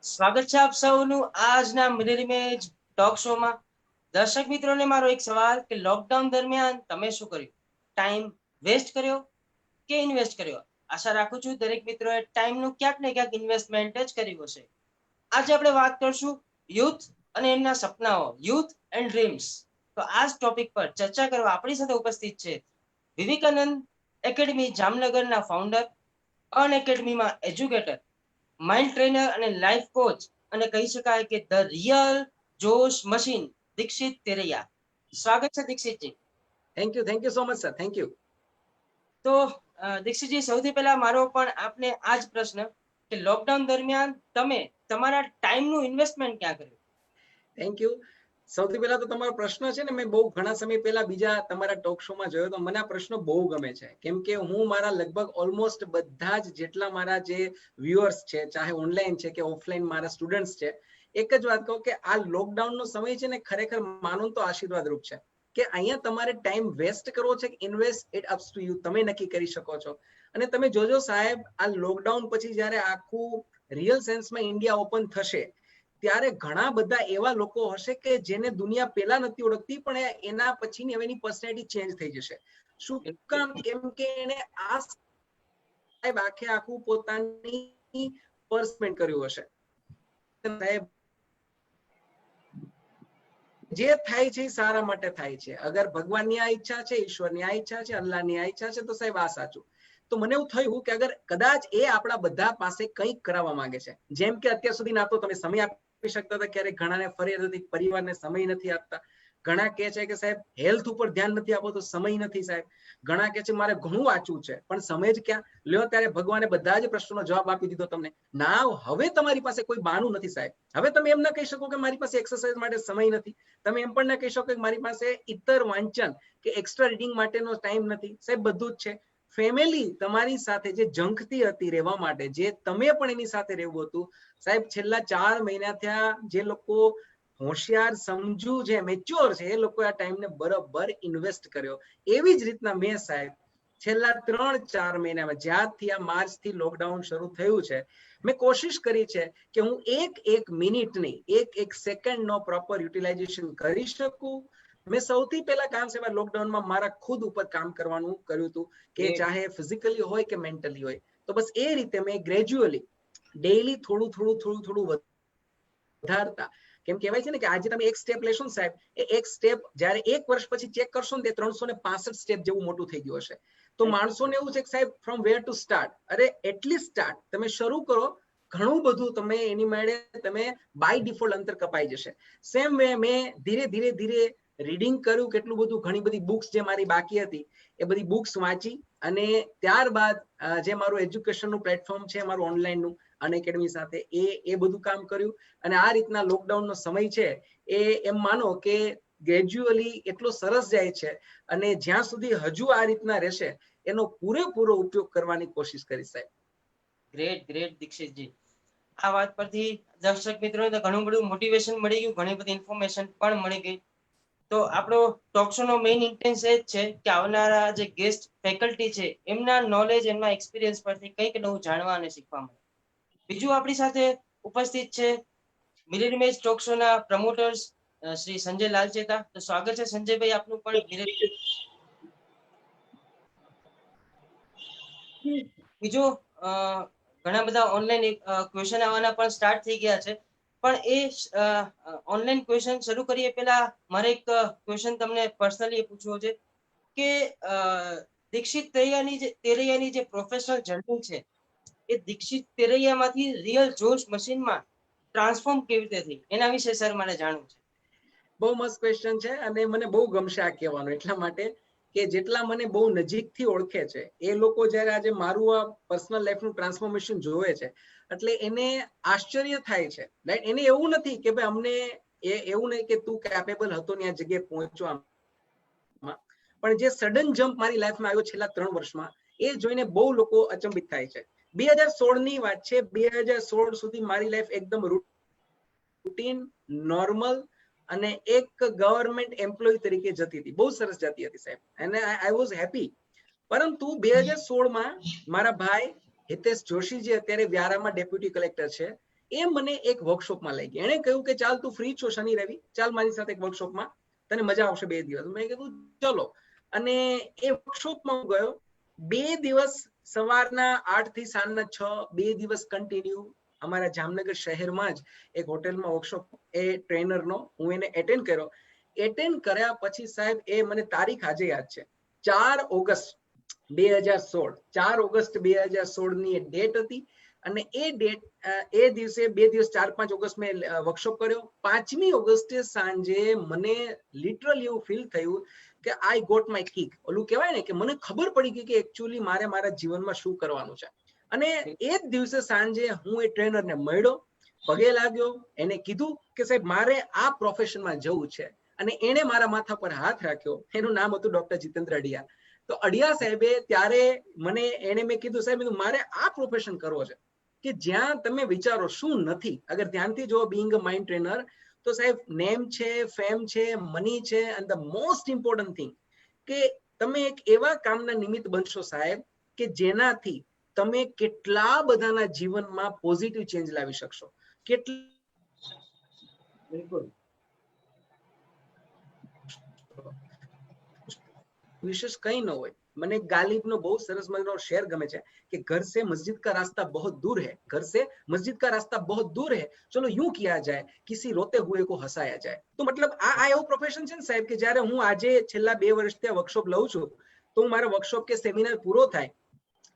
સ્વાગત છે આપ સૌનું આજના મિરર ઇમેજ ટોક શો માં। દર્શક મિત્રોને મારો એક સવાલ કે લોકડાઉન દરમિયાન તમે શું કર્યું? ટાઈમ વેસ્ટ કર્યો કે ઇન્વેસ્ટ કર્યો? આશા રાખું છું દરેક મિત્રોએ ટાઈમનું ક્યાંક ને ક્યાંક ઇન્વેસ્ટમેન્ટ જ કર્યું હશે। આજે આપણે વાત કરશું યુથ અને એમના સપનાઓ, યુથ એન્ડ ડ્રીમ્સ। તો આ જ ટોપિક પર ચર્ચા કરવા આપણી સાથે ઉપસ્થિત છે વિવેકાનંદ એકેડમી જામનગરના ફાઉન્ડર, અન એકેડમીમાં એજ્યુકેટર, માઇન્ડ ટ્રેનર અને લાઈફ કોચ, અને કહી શકાય કે the real josh machine, Dikshit Teraiya. સ્વાગત છે દીક્ષિતજી। Thank you so much sir, thank you. તો દીક્ષિતજી, સૌથી પહેલા મારો પણ આપને આ જ પ્રશ્ન કે લોકડાઉન દરમિયાન તમે તમારા ટાઈમનું ઇન્વેસ્ટમેન્ટ ક્યાં કર્યું? Thank you. સૌથી પહેલા તો તમારો પ્રશ્ન છે ને, મેં બહુ ઘણા સમય પહેલા બીજા તમારા ટોક શોમાં જોયો તો મને આ પ્રશ્ન બહુ ગમે છે, કેમ કે હું મારા લગભગ ઓલમોસ્ટ બધા જ જેટલા મારા જે વ્યુઅર્સ છે, ચાહે ઓનલાઈન છે કે ઓફલાઈન મારા સ્ટુડન્ટ્સ છે, એક જ વાત કહું કે આ લોકડાઉનનો સમય છે ને ખરેખર માનું તો આશીર્વાદ રૂપ છે કે અહીંયા તમારે ટાઈમ વેસ્ટ કરવો છે કે invest, it ups to you, તમે નક્કી કરી શકો છો। અને તમે જોજો સાહેબ, આ લોકડાઉન પછી જ્યારે આખું રિયલ સેન્સમાં ઇન્ડિયા ઓપન થશે ત્યારે ઘણા બધા એવા લોકો હશે કે જેને દુનિયા પહેલા નથી ઓળખતી, પણ એના પછીની હવે એની પર્સનાલિટી ચેન્જ થઈ જશે। શું કામ? કેમ કે એને આ સાહેબ આખે આખું પોતાની પર્સમેન્ટ કર્યું હશે। સાહેબ જે થાય છે સારા માટે થાય છે। અગર ભગવાનની આ ઈચ્છા છે, ઈશ્વરની આ ઈચ્છા છે, અલ્લાહની આ ઈચ્છા છે, તો સાહેબ આ સાચું। તો મને એવું થયું કે અગર કદાચ એ આપણા બધા પાસે કંઈક કરાવવા માંગે છે, જેમ કે અત્યાર સુધી ના તો તમે સમય આપી શકતા હતા, ક્યારેક ઘણાને ફરિયાદ હતી પરિવારને સમય નથી આપતા, ઘણા કહે છે કે સાહેબ હેલ્થ ઉપર ધ્યાન નથી આપો તો સમય નથી સાહેબ, ઘણા કહે છે મારે ઘણું વાંચવું છે પણ સમય જ ક્યાં લ્યો। ત્યારે ભગવાને બધા જ પ્રશ્નોનો જવાબ આપી દીધો તમને। ના, હવે તમારી પાસે કોઈ બહાનું નથી સાહેબ। હવે તમે એમ ના કહી શકો કે મારી પાસે એક્સરસાઇઝ માટે સમય નથી, તમે એમ પણ ના કહી શકો કે મારી પાસે ઇતર વાંચન કે એક્સ્ટ્રા રીડિંગ માટેનો ટાઈમ નથી। સાહેબ બધું જ છે। ફેમિલી તમારી સાથે જે ઝંખતી હતી રહેવા માટે, જે તમે પણ એની સાથે રહેવું હતું સાહેબ, છેલ્લા 4 મહિના થયા, જે લોકો હોશિયાર, સમજુ છે, મેચ્યોર છે, એ લોકો આ ટાઈમને બરાબર ઇન્વેસ્ટ કર્યો। એવી જ રીતના મેં સાહેબ છેલ્લા 3-4 મહિનામાં જ્યારથી આ માર્ચથી લોકડાઉન શરૂ થયું છે, મેં કોશિશ કરી છે કે હું એક મિનિટની, એક સેકન્ડનો પ્રોપર યુટિલાઇઝેશન કરી શકું। મેં સૌથી પહેલા કામ છે લોકડાઉનમાં મારા ખુદ ઉપર કામ કરવાનું કર્યું હતું, કે ચાહે ફિઝિકલી હોય કે મેન્ટલી હોય। તો બસ એ રીતે મેં ગ્રેજ્યુઅલી ડેઈલી થોડું વધારતા, કેમ કહેવાય છે ને કે આજે તમે એક સ્ટેપ લેશો ને સાહેબ, એ એક સ્ટેપ જ્યારે 1 વર્ષ પછી ચેક કરશો ને તે 365 સ્ટેપ જેવું મોટું થઈ ગયું હશે। તો માણસોને એવું છે કે સાહેબ ફ્રોમ વેર ટુ સ્ટાર્ટ, અરે એટલીસ્ટ સ્ટાર્ટ, તમે શરૂ કરો, ઘણું બધું તમે એની માટે તમે બાય ડિફોલ્ટ અંતર કપાઈ જશે। સેમ વે મેં ધીરે રીડિંગ કર્યું, કેટલું બધું, ઘણી બધી બુક્સ જે મારી બાકી હતી એ બધી બુક્સ વાંચી, અને ત્યારબાદ જે મારું એજ્યુકેશનનું પ્લેટફોર્મ છે મારું ઓનલાઈનનું અનએકેડમી સાથે, એ બધું કામ કર્યું। અને આ રીતના લોકડાઉનનો સમય છે એ એમ માનો કે ગ્રેજ્યુઅલી એટલો સરસ જાય છે, અને જ્યાં સુધી હજુ આ રીતના રહેશે એનો પૂરેપૂરો ઉપયોગ કરવાની કોશિશ કરી સાહેબ। ગ્રેટ દીક્ષિતજી, આ વાત પરથી દર્શક મિત્રોને ઘણું બધું મોટિવેશન મળી ગયું, ઘણી બધી ઇન્ફોર્મેશન પણ મળી ગઈ। તો આપણો ટોક શો નો મેઇન ઇન્ટેન્સ એ જ છે કે આવનારા જે ગેસ્ટ ફેકલ્ટી છે એમના નોલેજ, એમના એક્સપિરિયન્સ પરથી કંઈક નવું જાણવા અને શીખવા મળે। બીજું આપણી સાથે ઉપસ્થિત છે મિરર ઇમેજ ટોક શો ના પ્રમોટર્સ શ્રી સંજય લાલચેતા। તો સ્વાગત છે સંજયભાઈ આપનું પણ મિરર। બીજું ઘણા બધા ઓનલાઈન ક્વેશ્ચન આવવાના પણ સ્ટાર્ટ થઈ ગયા છે, પણ એ ઓનલાઈન ક્વેશ્ચન શરૂ કરીએ પહેલા મારે એક ક્વેશ્ચન તમને પર્સનલી પૂછવો છે કે દીક્ષિત તેરૈયાની જે પ્રોફેશનલ જર્ની છે એ દીક્ષિત તેરૈયામાંથી રિયલ જોશ મશીનમાં ટ્રાન્સફોર્મ કેવી રીતે થઈ, એના વિશે સર મારે જાણવું છે। બહુ મસ્ત ક્વેશ્ચન છે, અને મને બહુ ગમશે આ કહેવાનું, એટલા માટે કે જેટલા મને બહુ નજીકથી ઓળખે છે એ લોકો જ્યારે આજે મારું આ પર્સનલ લાઈફનું ટ્રાન્સફોર્મેશન જોવે છે એટલે એને આશ્ચર્ય થાય છે, રાઈટ। એને એવું નથી કે ભાઈ અમને એવું નહીં કે તું કેપેબલ હતો ને આ જગ્યાએ પહોંચવા, પણ જે સડન જમ્પ મારી લાઈફમાં આવ્યો છેલ્લા 3 વર્ષમાં, એ જોઈને બહુ લોકો અચંબિત થાય છે। 2016 ની વાત છે, 2016 સુધી મારી લાઈફ એકદમ રૂટીન, નોર્મલ અને એક ગવર્મેન્ટ એમ્પ્લોય તરીકે જતી હતી, બહુ સરસ જતી હતી સાહેબ, અને આઈ વોઝ હેપી। પરંતુ 2016 માં મારા ભાઈ હિતેશ જોશી જે અત્યારે વ્યારામાં ડેપ્યુટી કલેક્ટર છે, એ મને એક વર્કશોપમાં લઈ ગઈ. એણે કહ્યું કે ચાલ તું ફ્રી છો શનિ રવિ, ચાલ મારી સાથે એક વર્કશોપમાં, તને મજા આવશે 2 દિવસ. મેં કીધું ચલો. અને એ વર્કશોપમાં હું ગયો. 2 દિવસ સવારના 8 થી સાંજના 6, 2 દિવસ કન્ટિન્યુ અમારા જામનગર શહેરમાં જ એક હોટેલમાં વર્કશોપ એ ટ્રેનરનો હું એને એટેન્ડ કર્યો. એટેન્ડ કર્યા પછી સાહેબ એ મને તારીખ આજે યાદ છે, 4 ઓગસ્ટ 2016, 4 ઓગસ્ટ 2016 ની ડેટ હતી. અને એ દિવસે 2 દિવસ 4-5 ઓગસ્ટ મેં વર્કશોપ કર્યો. 5મી ઓગસ્ટે સાંજે મને લિટરલી એવું ફીલ થયું કે આઈ ગોટ માય કિક. ઓલું કહેવાય ને કે મને ખબર પડી ગઈ કે એકચ્યુઅલી મારે મારા જીવનમાં શું કરવાનું છે. અને એ જ દિવસે સાંજે હું એ ટ્રેનરને મળ્યો, પગે લાગ્યો, એને કીધું કે સાહેબ મારે આ પ્રોફેશનમાં જવું છે. અને એને મારા માથા પર હાથ રાખ્યો. એનું નામ હતું ડોક્ટર જીતેન્દ્ર અડિયા. તો અડિયા સાહેબે ત્યારે એને મેં કીધું સાહેબ મારે આ પ્રોફેશન કરવો છે કે જ્યાં તમે વિચારો શું નથી. અગર ધ્યાનથી જો બીંગ અ માઇન્ડ ટ્રેનર તો સાહેબ નેમ છે, ફેમ છે, મની છે, and the most important thing કે તમે એક એવા કામના નિમિત્ત બનશો સાહેબ કે જેનાથી તમે કેટલા બધાના જીવનમાં પોઝિટિવ ચેન્જ લાવી શકશો. બિલકુલ વિશેષ કઈ ન હોય. મને ગાલિબનો બહુ સરસ મજાનો શેર ગમે છે कि घर से मस्जिद का रास्ता बहुत दूर है, घर से मस्जिद का रास्ता बहुत दूर है, चलो यूं किया जाए किसी रोते हुए को हसाया जाए. તો મતલબ આ એવું પ્રોફેશન છે ને સાહેબ કે જ્યારે હું આજે છેલ્લા 2 વર્ષથી વર્કશોપ લઉં છું તો હું મારા વર્કશોપ કે સેમિનાર પૂરો થાય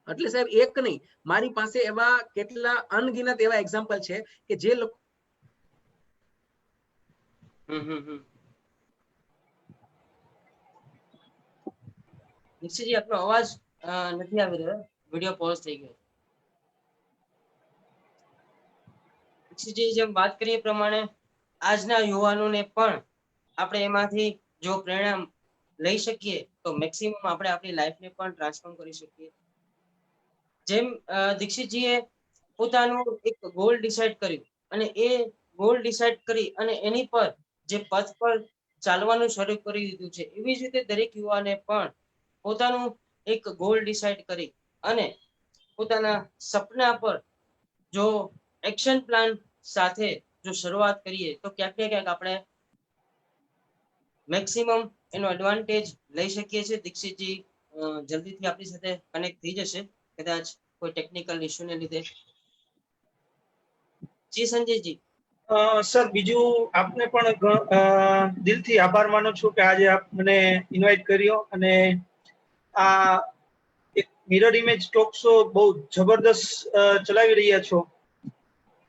એટલે સાહેબ એક નહીં મારી પાસે એવા કેટલા અનગિનત એવા એક્ઝામ્પલ છે કે જે લોકો દીક્ષિતજી આપનો અવાજ નથી આવી રહ્યો, વિડિયો પોઝ થઈ ગયો. દીક્ષિતજી જેમ વાત કરીએ એ પ્રમાણે આજના યુવાનોને પણ આપણે એમાંથી જો પ્રેરણા લઈ શકીએ તો મેક્સિમમ આપણે આપણી લાઈફને પણ ટ્રાન્સફોર્મ કરી શકીએ. જેમ દીક્ષિતજીએ પોતાનું એક ગોલ ડિસાઈડ કર્યું અને એ ગોલ ડિસાઈડ કરી અને એની પર જે પથ પર ચાલવાનું શરૂ કરી દીધું છે, એવી જ રીતે દરેક યુવાને પણ પોતાનું એક ગોલ ડિસાઈડ કરી અને પોતાના સપના પર જો એક્શન પ્લાન સાથે જો શરૂઆત કરીએ તો ક્યાંક ને ક્યાંક આપણે મેક્સિમમ એનો એડવાન્ટેજ લઈ શકીએ છીએ. દીક્ષિતજી જલ્દીથી આપણી સાથે કનેક્ટ થઈ જશે, કદાચ કોઈ ટેકનિકલ ઇશ્યુને લીધે. જી સંજયજી. સર બીજું આપને પણ દિલથી આભાર માનું છું કે આજે આપ મને ઇન્વાઇટ કર્યો અને આ એક મિરર ઇમેજ ટોક શો બહુ જબરદસ્ત ચલાવી રહ્યા છો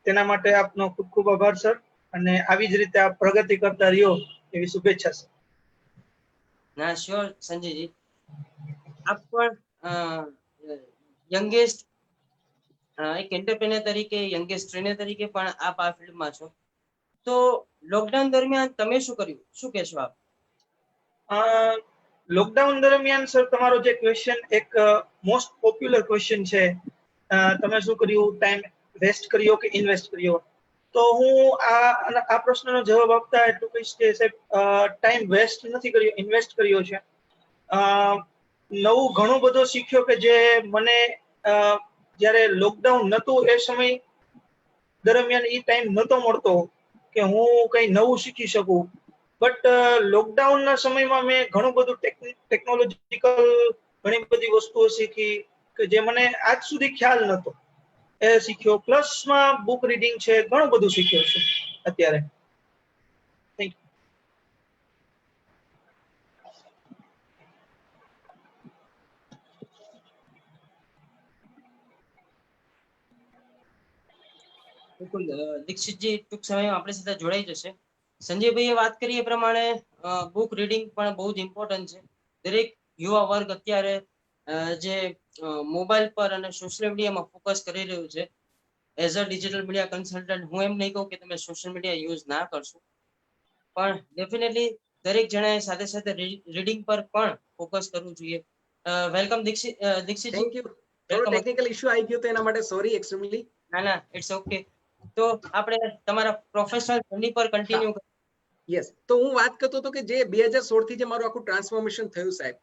તેના માટે આપનો ખૂબ ખૂબ આભાર સર. અને આવી જ રીતે આપ પ્રગતિ કરતા રહ્યો એવી શુભેચ્છા સર. ના શ્યોર સંજયજી, આપ પણ યંગેસ્ટ એક એન્ટરપ્રેનર તરીકે, યંગેસ્ટ ટ્રેનર તરીકે પણ આપ આ ફિલ્ડમાં છો. તો લોકડાઉન દરમિયાન તમે શું કર્યું, શું કહેશો આપ? લોકડાઉન દરમિયાન સર તમારો જે ક્વેશ્ચન એક મોસ્ટ પોપ્યુલર ક્વેશ્ચન છે, તમે શું કર્યું, ટાઈમ વેસ્ટ કર્યો કે ઇન્વેસ્ટ કર્યો? તો હું આ પ્રશ્નનો જવાબ આપતા એટલું કહીશ કે સાહેબ ટાઈમ વેસ્ટ નથી કર્યો, ઇન્વેસ્ટ કર્યો છે. નવું ઘણું બધું શીખ્યો કે જે મને જ્યારે લોકડાઉન નહોતું એ સમય દરમિયાન એ ટાઈમ નહોતો મળતો કે હું કંઈ નવું શીખી શકું. બટ લોકડાઉનના સમયમાં મેં ઘણું બધું ટેકનોલોજીકલ ઘણી બધી વસ્તુઓ શીખી કે જે મને આજ સુધી ખ્યાલ નહોતો, એ શીખ્યો. પ્લસમાં બુક રીડિંગ છે, ઘણું બધું શીખ્યો છું અત્યારે. Thank you. બિલકુલ દીક્ષિતજી ટૂંક સમયમાં આપણી સાથે જોડાઈ જશે. સંજયભાઈએ વાત કરી એ પ્રમાણે બુક રીડિંગ પણ બહુ જ ઇમ્પોર્ટન્ટ છે. દરેક યુવા વર્ગ અત્યારે જે મોબાઈલ પર અને સોશિયલ મીડિયામાં ફોકસ કરી રહ્યું છે, as a digital media consultant હું એમ નહીં કહું કે તમે સોશિયલ મીડિયા યુઝ ના કરશો, પણ ડેફિનેટલી દરેક જણાએ સાથે સાથે રીડિંગ પર પણ ફોકસ કરવું જોઈએ. વેલકમ દીક્ષિત. Thank you. થોડો ટેકનિકલ ઇશ્યુ આવી ગયો તો એના માટે સોરી એક્સ્ટ્રીમલી. ના ઇટ્સ ઓકે. તો આપણે તમારા પ્રોફેશનલ જર્ની પર કન્ટિન્યુ. યસ, તો હું વાત કરતો હતો કે જે 2016 થી જે મારું આખું ટ્રાન્સફોર્મેશન થયું સાહેબ,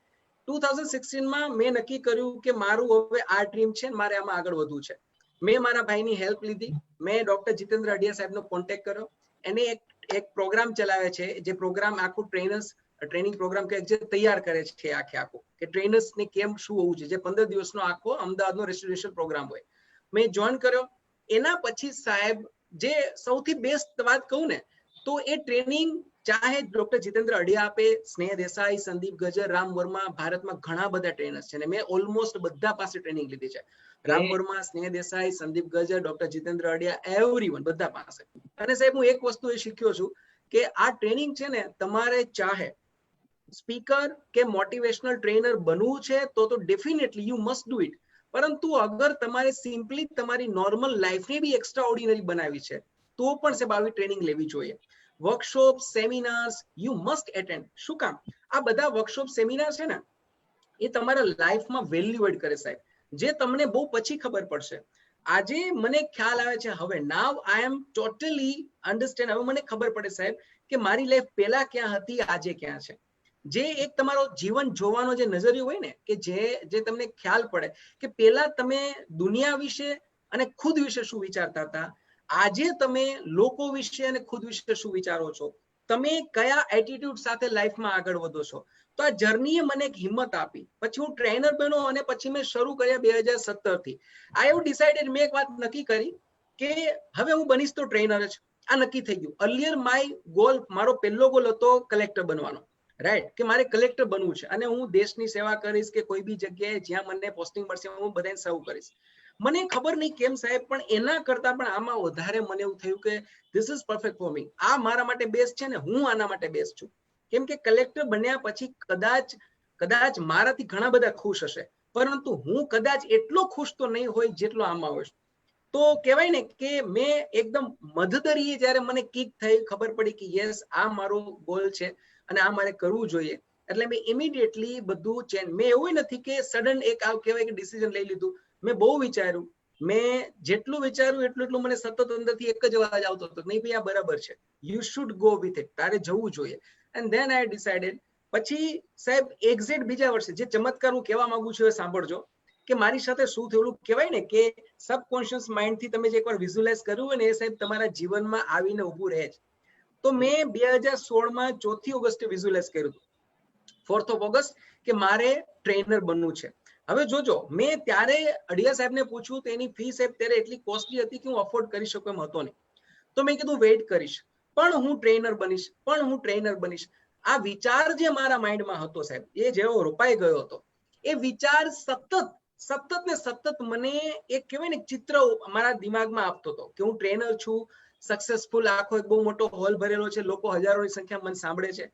2016 માં મેં નક્કી કર્યું કે મારું હવે આ ડ્રીમ છે, મારે આમાં આગળ વધવું છે. મેં મારા ભાઈની હેલ્પ લીધી, મેં ડોક્ટર જીતેન્દ્ર અડિયા સાહેબનો કોન્ટેક્ટ કર્યો. એને એક પ્રોગ્રામ ચલાવે છે, જે પ્રોગ્રામ આખું ટ્રેનિંગ પ્રોગ્રામ કે જે તૈયાર કરે છે આખું કે ટ્રેનર્સ ને કેમ શું હોવું છે, જે 15 દિવસનો આખો અમદાવાદનો રેસ્ટોરેશન પ્રોગ્રામ હોય. મેં જોઈન કર્યો. એના પછી સાહેબ જે સૌથી બેસ્ટ વાત કહું ને તો એ ટ્રેનિંગ ચાહે ડોક્ટર જીતેન્દ્ર અડિયા આપે, સ્નેહ દેસાઈ, સંદીપ ગજર, રામ વર્મા, ભારતમાં ઘણા બધા ટ્રેનર્સ છે ને મેં ઓલમોસ્ટ બધા પાસે ટ્રેનિંગ લીધી છે. રામ વર્મા, સ્નેહ દેસાઈ, સંદીપ ગજર, ડોક્ટર જીતેન્દ્ર અડિયા, એવરીવન બધા પાસે. અને સાહેબ હું એક વસ્તુ એ શીખ્યો છું કે આ ટ્રેનિંગ છે ને તમારે ચાહે સ્પીકર કે મોટિવેશનલ ટ્રેનર બનવું છે તો definitely you must do it. પરંતુ અગર તમારે સિમ્પલી તમારી નોર્મલ લાઈફને બી એક્સ્ટ્રા ઓર્ડિનરી બનાવી છે તો પણ સાહેબ આવી ટ્રેનિંગ લેવી જોઈએ. Workshop, seminars you must attend. શું કામ? આ બધા વર્કશોપ, સેમિનાર છે ને એ તમારા લાઈફમાં વેલ્યુ એડ કરે સાહેબ, જે તમને બહુ પછી ખબર પડશે. આજે મને ખ્યાલ આવે છે, હવે નાવ આઈ એમ ટોટલી અન્ડરસ્ટેન્ડ. હવે મને ખબર પડે સાહેબ કે મારી લાઈફ પહેલા ક્યાં હતી, આજે ક્યાં છે. જે એક તમારો જીવન જોવાનો જે નજરિયો હોય ને કે જે તમને ખ્યાલ પડે કે પહેલા તમે દુનિયા વિશે અને ખુદ વિશે શું વિચારતા હતા, આજે તમે લોકો વિશે અને ખુદ વિશે શું વિચારો છો, તમે કયા એટીટ્યુડ સાથે લાઈફમાં આગળ વધો છો. તો આ જર્નીએ મને એક હિંમત આપી. પછી હું ટ્રેનર બન્યો અને પછી મેં શરૂ કર્યા 2017 થી. આઈ હેવ ડિસાઇડેડ, મેં એક વાત નક્કી કરી કે હવે હું બનીશ તો ટ્રેનર જ. આ નક્કી થઈ ગયું. અર્લિયર માય ગોલ, મારો પહેલો ગોલ હતો કલેક્ટર બનવાનો, રાઈટ, કે મારે કલેક્ટર બનવું છે અને હું દેશની સેવા કરીશ કે કોઈ બી જગ્યાએ જ્યાં મને પોસ્ટિંગ મળશે હું બધાને સર્વ કરીશ. મને ખબર નહીં કેમ સાહેબ, પણ એના કરતા પણ આમાં વધારે મને એવું થયું કે this is perfect for me. આ મારા માટે બેસ્ટ છે ને હું આના માટે બેસ્ટ છું. કેમ કે કલેક્ટર બન્યા પછી કદાચ મારાથી ઘણા બધા ખુશ હશે, પરંતુ હું કદાચ એટલો ખુશ તો નહીં હોય જેટલો આમાં હોય. તો કહેવાય ને કે મેં એકદમ મધદરીએ જ્યારે મને કિક થઈ, ખબર પડી કે યસ આ મારો ગોલ છે અને આ મારે કરવું જોઈએ, એટલે મેં ઇમિડિયેટલી બધું ચેન્જ. મેં એવું નથી કે સડન એક કહેવાય કે ડિસિઝન લઈ લીધું. મેં બહુ વિચાર્યું. મેં જેટલું વિચાર્યું એટલું મને સતત અંદરથી એક જ અવાજ આવતો હતો, નહીં ભાઈ આ બરાબર છે, you should go with it, તારે જવું જોઈએ. And then I decided. પછી સાહેબ એક્ઝેક્ટ બીજા વર્ષે જે ચમત્કાર હું કહેવા માંગુ છું એ સાંભળજો કે મારી સાથે શું થયું. કહેવાય ને કે સબકોન્શિયસ માઇન્ડ થી તમે જે એકવાર વિઝ્યુઅલાઇઝ કર્યું હોય ને એ સાહેબ તમારા જીવનમાં આવીને ઊભું રહે છે. તો મેં 2016માં 4 ઓગસ્ટે વિઝ્યુઅલાઇઝ કર્યું હતું, 4 ઓગસ્ટ, કે મારે ટ્રેનર બનવું છે. હવે જોજો, મેં ત્યારે અડિયા સાહેબને પૂછ્યું તો એની ફી સાહેબ ત્યારે એટલી કોસ્ટલી હતી કે હું અફોર્ડ કરી શકું એમ હતો નહીં. તો મેં કીધું વેઇટ કરીશ, પણ હું ટ્રેનર બનીશ. આ વિચાર જે મારા માઇન્ડમાં હતો સાહેબ, એ જેવો રોપાઈ ગયો હતો, એ વિચાર સતત મને એક કહેવાય ને ચિત્ર મારા દિમાગમાં આપતો હતો કે હું ટ્રેનર છું, સક્સેસફુલ, આખો એક બહુ મોટો હોલ ભરેલો છે, લોકો હજારોની સંખ્યામાં મને સાંભળે છે.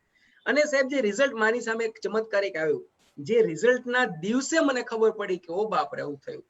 અને સાહેબ જે રિઝલ્ટ મારી સામે એક ચમત્કારિક આવ્યું, જે રિઝલ્ટના દિવસે મને ખબર પડી કે ઓ બાપરે એવું થયું.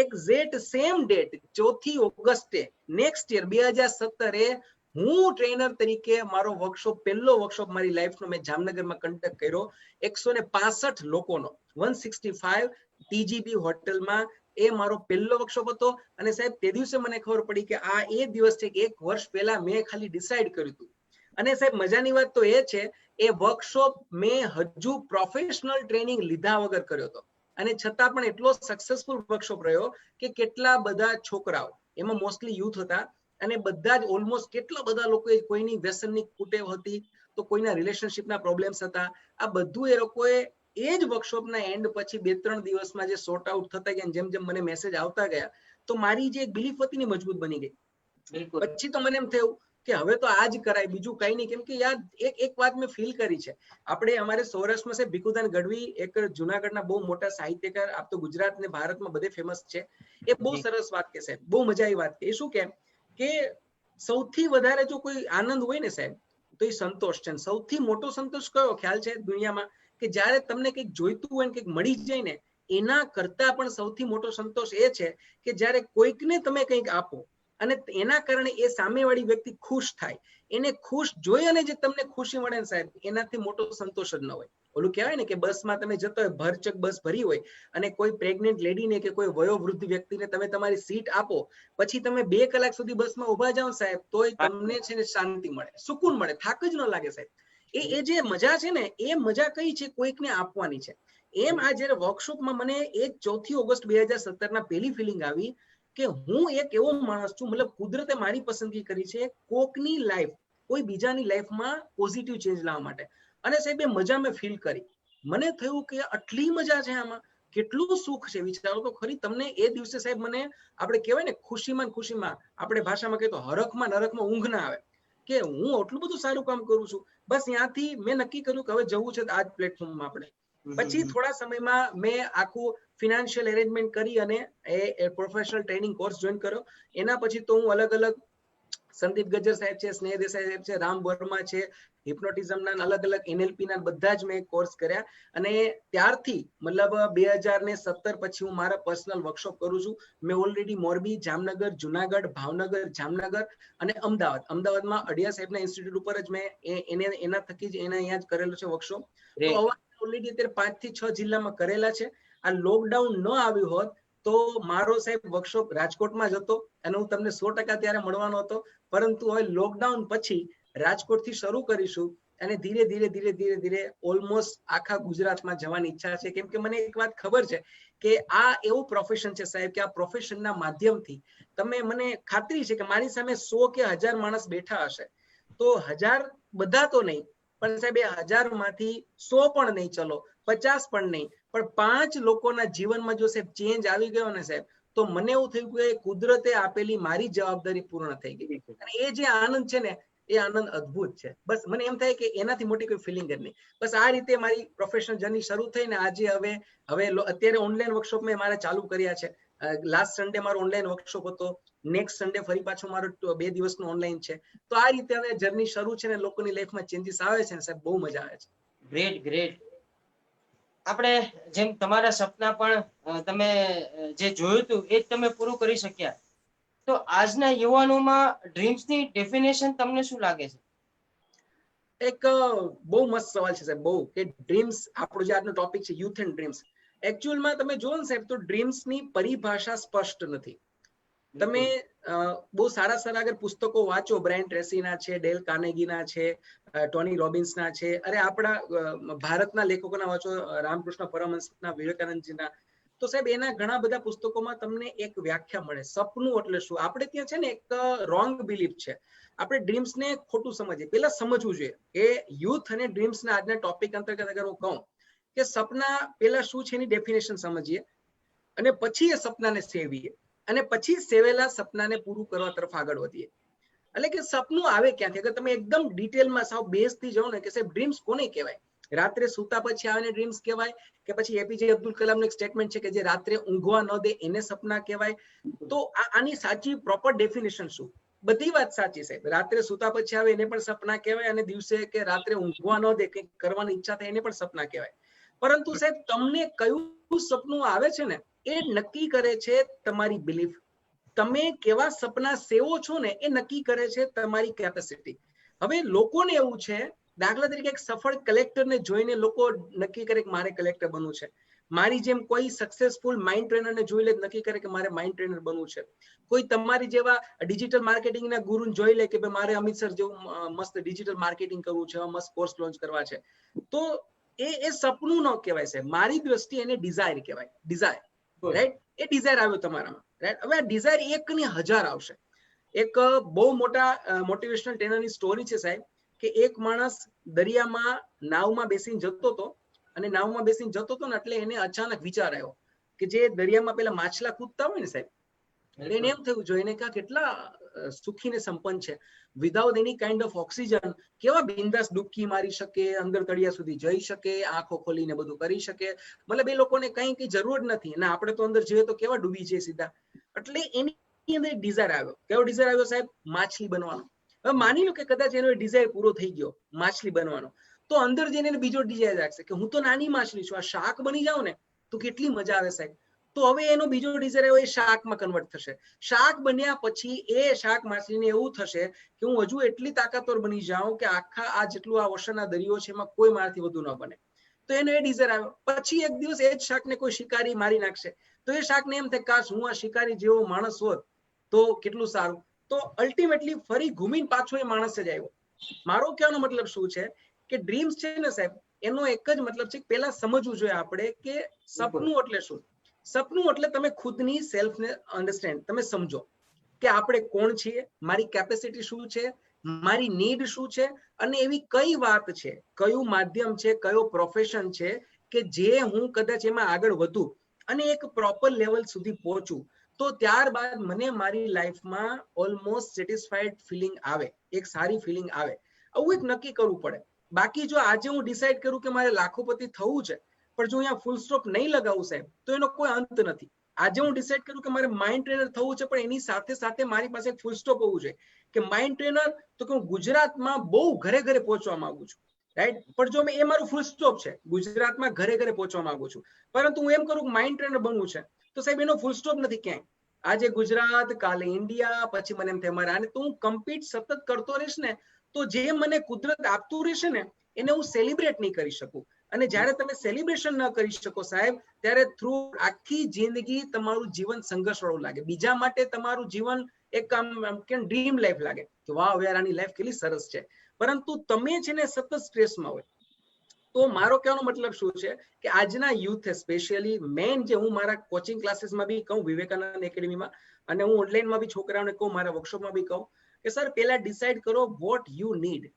એક્ઝેક્ટ સેમ ડેટ 4 ઓગસ્ટે નેક્સ્ટ યર 2017 હું ટ્રેનર તરીકે મારો વર્કશોપ, પહેલો વર્કશોપ મારી લાઈફનો મેં જામનગરમાં કન્ડક્ટ કર્યો 165 લોકોનો, 165 ટીજીબી હોટલમાં. એ મારો પહેલો વર્કશોપ હતો. અને સાહેબ તે દિવસે મને ખબર પડી કે આ એ દિવસ છે કે 1 વર્ષ પહેલા મેં ખાલી ડિસાઈડ કર્યું હતું. અને સાહેબ મજાની વાત તો એ છે, એ વર્કશોપ મેં હજુ પ્રોફેશનલ ટ્રેનિંગ લીધા વગર કર્યો હતો અને છતાં પણ એટલો સક્સેસફુલ વર્કશોપ રહ્યો કે કેટલા બધા છોકરાઓ, એમાં મોસ્ટલી યુથ હતા, અને બધા જ ઓલમોસ્ટ કેટલા બધા લોકોએ, કોઈની વ્યસનની કુટેવ હતી તો કોઈના રિલેશનશિપના પ્રોબ્લેમ્સ હતા. આ બધું એ લોકોએ એ જ વર્કશોપના એન્ડ પછી 2-3 દિવસમાં જે સોર્ટ આઉટ થતા ગયા, જેમ જેમ મને મેસેજ આવતા ગયા તો મારી જે બિલીફ હતી ને મજબૂત બની ગઈ. પછી તો મને એમ થયું કે હવે તો આ જ કરાય, બીજું કઈ નહીં. કેમ કે યાર એક વાત મેં ફીલ કરી છે. આપણે અમારે સૌરાષ્ટ્રમાં છે ભીખુદાન ગઢવી, એક જુનાગઢના બહુ મોટા સાહિત્યકાર, આપ તો ગુજરાત ને ભારતમાં બધે ફેમસ છે. એ બહુ સરસ વાત કે સાહેબ, બહુ મજા આવી વાત કે. એ શું કેમ કે સૌથી વધારે જો કોઈ આનંદ હોય ને સાહેબ તો એ સંતોષ છે. સૌથી મોટો સંતોષ કયો ખ્યાલ છે દુનિયામાં, કે જ્યારે તમને કંઈક જોઈતું હોય ને કંઈક મળી જાય ને, એના કરતા પણ સૌથી મોટો સંતોષ એ છે કે જ્યારે કોઈકને તમે કંઈક આપો અને એના કારણે એ સામેવાળી વ્યક્તિ ખુશ થાય, એને ખુશ જોઈ અને જે તમને ખુશી મળે ને સાહેબ, એનાથી મોટો સંતોષ જ ન હોય. ઓલું કહેવાય ને કે બસમાં તમે જતો હોય, ભરચક બસ ભરી હોય અને કોઈ પ્રેગ્નેન્ટ લેડીને કે કોઈ વયોવૃદ્ધ વ્યક્તિને તમે તમારી સીટ આપો, પછી તમે 2 કલાક સુધી બસમાં ઉભા જાઓ સાહેબ, તોય તમને છે ને શાંતિ મળે, સુકૂન મળે, થાક જ ન લાગે સાહેબ. એ જે મજા છે ને, એ મજા કઈ છે, કોઈકને આપવાની છે. એમ આ જયારે વર્કશોપમાં મને એ 4 ઓગસ્ટ 2017 પહેલી ફિલિંગ આવી કે હું એક એવો માણસ છું, મતલબ કુદરતે મારી પસંદગી કરી છે કોકની લાઈફ, કોઈ બીજાની લાઈફમાં પોઝિટિવ ચેન્જ લાવવા માટે. અને સાહેબ એ મજા મેં ફીલ કરી. મને થયું કે આટલી મજા છે આમાં, કેટલું સુખ છે. વિચારો તો ખરી, તમને એ દિવસે સાહેબ મને આપણે કહેવાય ને ખુશીમાં આપણે ભાષામાં કહીએ તો હરખમાં નરકમાં ઊંઘ ના આવે કે હું આટલું બધું સારું કામ કરું છું. બસ ત્યાંથી મેં નક્કી કર્યું કે હવે જવું છે આ જ પ્લેટફોર્મમાં આપણે. પછી થોડા સમયમાં મેં આખું ફિનાન્શિયલ એરેન્જમેન્ટ કરી અને એ પ્રોફેશનલ ટ્રેનિંગ કોર્સ જોઈન કર્યો. એના પછી તો હું અલગ અલગ સંદીપ ગજ્જર સાહેબ છે, સ્નેહ દેસાઈ સાહેબ છે, રામ વર્મા છે, હિપ્નોટિઝમના અલગ અલગ NLP ના બધા જ મેં કોર્સ કર્યા. અને ત્યારથી મતલબ 2017 પછી હું મારા પર્સનલ વર્કશોપ કરું છું. મેં ઓલરેડી મોરબી, જામનગર, જુનાગઢ, ભાવનગર, જામનગર અને અમદાવાદમાં અડિયા સાહેબના ઇન્સ્ટિટ્યૂટ ઉપર જ મેં એના થકી જ અહીંયા જ કરેલો છે વર્કશોપ. તો ઓલરેડી અત્યારે 5 થી 6 જિલ્લામાં કરેલા છે. આ લોકડાઉન ન આવ્યું હોત તો મારો સાહેબ વર્કશોપ રાજકોટમાં જ હતો અને હું તમને 100% ત્યારે મળવાનો હતો. પરંતુ હવે લોકડાઉન પછી રાજકોટથી શરૂ કરીશું અને ધીરે ધીરે ઓલમોસ્ટ આખા ગુજરાતમાં જવાની ઈચ્છા છે. કેમ કે મને એક વાત ખબર છે કે આ એવું પ્રોફેશન છે સાહેબ કે આ પ્રોફેશનના માધ્યમથી તમે, મને ખાતરી છે કે મારી સામે 100 કે 1000 માણસ બેઠા હશે, તો 1000 બધા તો નહીં પણ સાહેબ એ 1000 માંથી 100 પણ નહીં, ચલો 50 પણ નહીં, પણ 5 લોકોના જીવનમાં જો સાહેબ ચેન્જ આવી ગયો ને સાહેબ, તો મને એવું થયું કે કુદરતે આપેલી મારી જવાબદારી પૂર્ણ થઈ ગઈ. અને એ જે આનંદ છે ને એ આનંદ અદ્ભુત છે. બસ મને એમ થાય કે એનાથી મોટી કોઈ ફિલિંગ જ નહીં. બસ આ રીતે મારી પ્રોફેશનલ જર્ની શરૂ થઈ ને આજે હવે અત્યારે ઓનલાઈન વર્કશોપ મેં મારે ચાલુ કર્યા છે. લાસ્ટ સન્ડે મારો ઓનલાઈન વર્કશોપ હતો, નેક્સ્ટ સન્ડે ફરી પાછો મારો 2 દિવસનો ઓનલાઈન છે. તો આ રીતે હવે જર્ની શરૂ છે ને લોકોની લાઈફમાં ચેન્જીસ આવે છે ને સાહેબ, બહુ મજા આવે છે. ગ્રેટ. આપણે જેમ તમારા સપના પણ તમે જે જોયું હતું એ જ તમે પૂરું કરી શક્યા. તો આજના યુવાનોમાં ડ્રીમ્સની ડેફિનેશન તમને શું લાગે છે? એક બહુ મસ્ત સવાલ છે સાહેબ, બહુ કે ડ્રીમ્સ, આપણો જે આજનો ટોપિક છે યુથ એન્ડ ડ્રીમ્સ. એકચ્યુઅલમાં તમે જુઓ ને સાહેબ તો ડ્રીમ્સની પરિભાષા સ્પષ્ટ નથી. તમે બહુ સારા અગર પુસ્તકો વાંચો, બ્રાયન ટ્રેસીના છે, ડેલ કાર્નેગીના છે, ટોની રોબિન્સના છે, અરે આપણા ભારતના લેખકોના વાંચો, રામકૃષ્ણ પરમહંસના, વિવેકાનંદજીના, તો સાહેબ એના ઘણા બધા પુસ્તકોમાં તમને એક વ્યાખ્યા મળે. સપનું એટલે શું? આપણે ત્યાં છે ને એક રોંગ બિલીફ છે, આપણે ડ્રીમ્સને ખોટું સમજીએ. પેલા સમજવું જોઈએ કે યુથ અને ડ્રીમ્સના આજના ટોપિક અંતર્ગત અગર હું કહું કે સપના પેલા શું છે એની ડેફિનેશન સમજીએ અને પછી એ સપનાને સેવીએ અને પછી સેવેલા સપનાને પૂરું કરવા તરફ આગળ વધીએ. એટલે કે સપનું આવે ક્યાંથી? અગર તમે એકદમ ડિટેલમાં સાવ બેઝથી જાઓ ને કે સાહેબ ડ્રીમ્સ કોને કહેવાય? રાત્રે સૂતા પછી આવે ડ્રીમ્સ કહેવાય કે પછી એપીજે અબ્દુલ કલામનું એક સ્ટેટમેન્ટ છે કે જે રાત્રે ઊંઘવા ન દે એને સપના કહેવાય? તો આની સાચી પ્રોપર ડેફિનેશન શું? બધી વાત સાચી સાહેબ, રાત્રે સૂતા પછી આવે એને પણ સપના કહેવાય અને દિવસે કે રાત્રે ઊંઘવા ન દે કંઈક કરવાની ઈચ્છા થાય એને પણ સપના કહેવાય. પરંતુ સાહેબ તમને કયું સપનું આવે છે ને એ નક્કી કરે છે તમારી બિલીફ. તમે કેવા સપના સેવો છો ને એ નક્કી કરે છે તમારી કેપેસિટી. હવે લોકોને એવું છે, દાખલા તરીકે એક સફળ કલેક્ટરને જોઈને લોકો નક્કી કરે કે મારે કલેક્ટર બનવું છે. મારી જેમ કોઈ સક્સેસફુલ માઇન્ડ ટ્રેનરને જોઈ લે નક્કી કરે કે મારે માઇન્ડ ટ્રેનર બનવું છે. કોઈ તમારી જેવા ડિજિટલ માર્કેટિંગના ગુરુને જોઈ લે કે ભાઈ મારે અમિત સર જેવું મસ્ત ડિજિટલ માર્કેટિંગ કરવું છે, મસ્ત કોર્સ લોન્ચ કરવા છે. તો એ સપનું ન કહેવાય સાહેબ, મારી દ્રષ્ટિએ એને ડિઝાયર કહેવાય. Dzire, right? એ ડિઝાયર આવ્યો તમારામાં, રાઈટ? હવે આ ડિઝાયર 1 ની 1000 આવશે. એક બહુ મોટા મોટિવેશનલ ટ્રેનરની સ્ટોરી છે સાહેબ કે એક માણસ દરિયામાં નાવમાં બેસીને જતો હતો અને નાવમાં બેસીને જતો હતો ને એટલે એને અચાનક વિચાર આવ્યો કે જે દરિયામાં પેલા માછલા કૂદતા હોય ને સાહેબ, એને એમ થયું જોઈને કે કેટલા સુખી ને સંપન્ન છે, without any kind of oxygen કેવા બિંદાસ ડૂબકી મારી શકે, અંદર તળિયા સુધી જઈ શકે, આંખો ખોલીને બધું કરી શકે. મતલબ એ લોકોને કઈ જરૂર નથી અને આપણે તો અંદર જઈએ તો કેવા ડૂબી જઈએ સીધા. એટલે એની અંદર ડિઝાયર આવ્યો. કેવો ડિઝાયર આવ્યો સાહેબ? માછલી બનવાનો. હવે માની લો કે કદાચ એનો ડિઝાયર પૂરો થઈ ગયો માછલી બનવાનો, તો અંદર જઈને બીજો ડિઝાયર રાખશે કે હું તો નાની માછલી છું, આ શાક બની જાઉં ને તો કેટલી મજા આવે સાહેબ. તો હવે એનો બીજો ડિઝાયર આવ્યો, એ શાકમાં કન્વર્ટ થશે. શાક બન્યા પછી એ શાક માછલીને એવું થશે કે હું હજુ એટલી તાકાતવર બની જાઉં કે આખા આ જેટલું આ ઓશનના દરિયો છે એમાં કોઈ મારાથી વધુ ન બને. તો એનો એ ડિઝાયર આવ્યો. પછી એક દિવસ એ જ શાકને કોઈ શિકારી મારી નાખશે તો એ શાકને એમ થાય કાશ હું આ શિકારી જેવો માણસ હોત તો કેટલું સારું. તો અલ્ટિમેટલી ફરી ઘૂમીને પાછો એ માણસ જ આવ્યો. મારો કહેવાનો મતલબ શું છે કે ડ્રીમ્સ છે ને સાહેબ, એનો એક જ મતલબ છે કે પેલા સમજવું જોઈએ આપણે કે સપનું એટલે શું. સપનું એટલે તમે ખુદની સેલ્ફને અન્ડરસ્ટેન્ડ, તમે સમજો કે આપણે કોણ છીએ, મારી કેપેસિટી શું છે, મારી નીડ શું છે, અને એવી કઈ વાત છે, કયું માધ્યમ છે, કયો પ્રોફેશન છે કે જે હું કદાચ એમાં આગળ વધું અને એક પ્રોપર લેવલ સુધી પહોંચું, તો ત્યારબાદ મને મારી લાઈફમાં ઓલમોસ્ટ સેટિસ્ફાઈડ ફિલિંગ આવે, એક સારી ફિલિંગ આવે. આવું એક નક્કી કરવું પડે. બાકી જો આજે હું ડિસાઈડ કરું કે મારે લાખોપતિ થવું છે, પણ જો અહીંયા ફૂલ સ્ટોપ નહીં લગાવું સાહેબ, તો એનો કોઈ અંત નથી. આજે હું ડિસાઈડ કરું કે મારે માઇન્ડ ટ્રેનર થવું છે, પણ એની સાથે સાથે મારી પાસે ફૂલ સ્ટોપ હોવું જોઈએ કે માઇન્ડ ટ્રેનર, તો કે હું ગુજરાતમાં બહુ ઘરે ઘરે પહોંચવા માંગુ છું, રાઈટ. પણ જો એ મારું ફૂલ સ્ટોપ છે, ગુજરાતમાં ઘરે ઘરે પહોંચવા માંગુ છું, પરંતુ હું એમ કરું કે માઇન્ડ ટ્રેનર બનવું છે, તો સાહેબ એનો ફૂલ સ્ટોપ નથી ક્યાંય. આજે ગુજરાત, કાલે ઇન્ડિયા, પછી મને એમ થાય મારે આને, તો હું કમ્પીટ સતત કરતો રહીશ ને, તો જે મને કુદરત આપતું રહેશે ને એને હું સેલિબ્રેટ નહીં કરી શકું. અને જ્યારે તમે સેલિબ્રેશન ન કરી શકો સાહેબ, ત્યારે થ્રુ આખી જિંદગી તમારું જીવન સંઘર્ષ વાળું લાગે. બીજા માટે તમારું જીવન એક આમ કે ડ્રીમ લાઈફ લાગે કે વાવ યાર આની લાઈફ કેટલી સરસ છે, પરંતુ તમે છે ને સતત સ્ટ્રેસમાં હોય. તો મારો કહેવાનો મતલબ શું છે કે આજના યુથ સ્પેશિયલી મેન, જે હું મારા કોચિંગ ક્લાસીસમાં બી કહું, વિવેકાનંદ એકેડમીમાં, અને હું ઓનલાઈનમાં બી છોકરાઓને કહું, મારા વર્કશોપમાં બી કહું કે સર પહેલા ડિસાઈડ કરો વોટ યુ નીડ.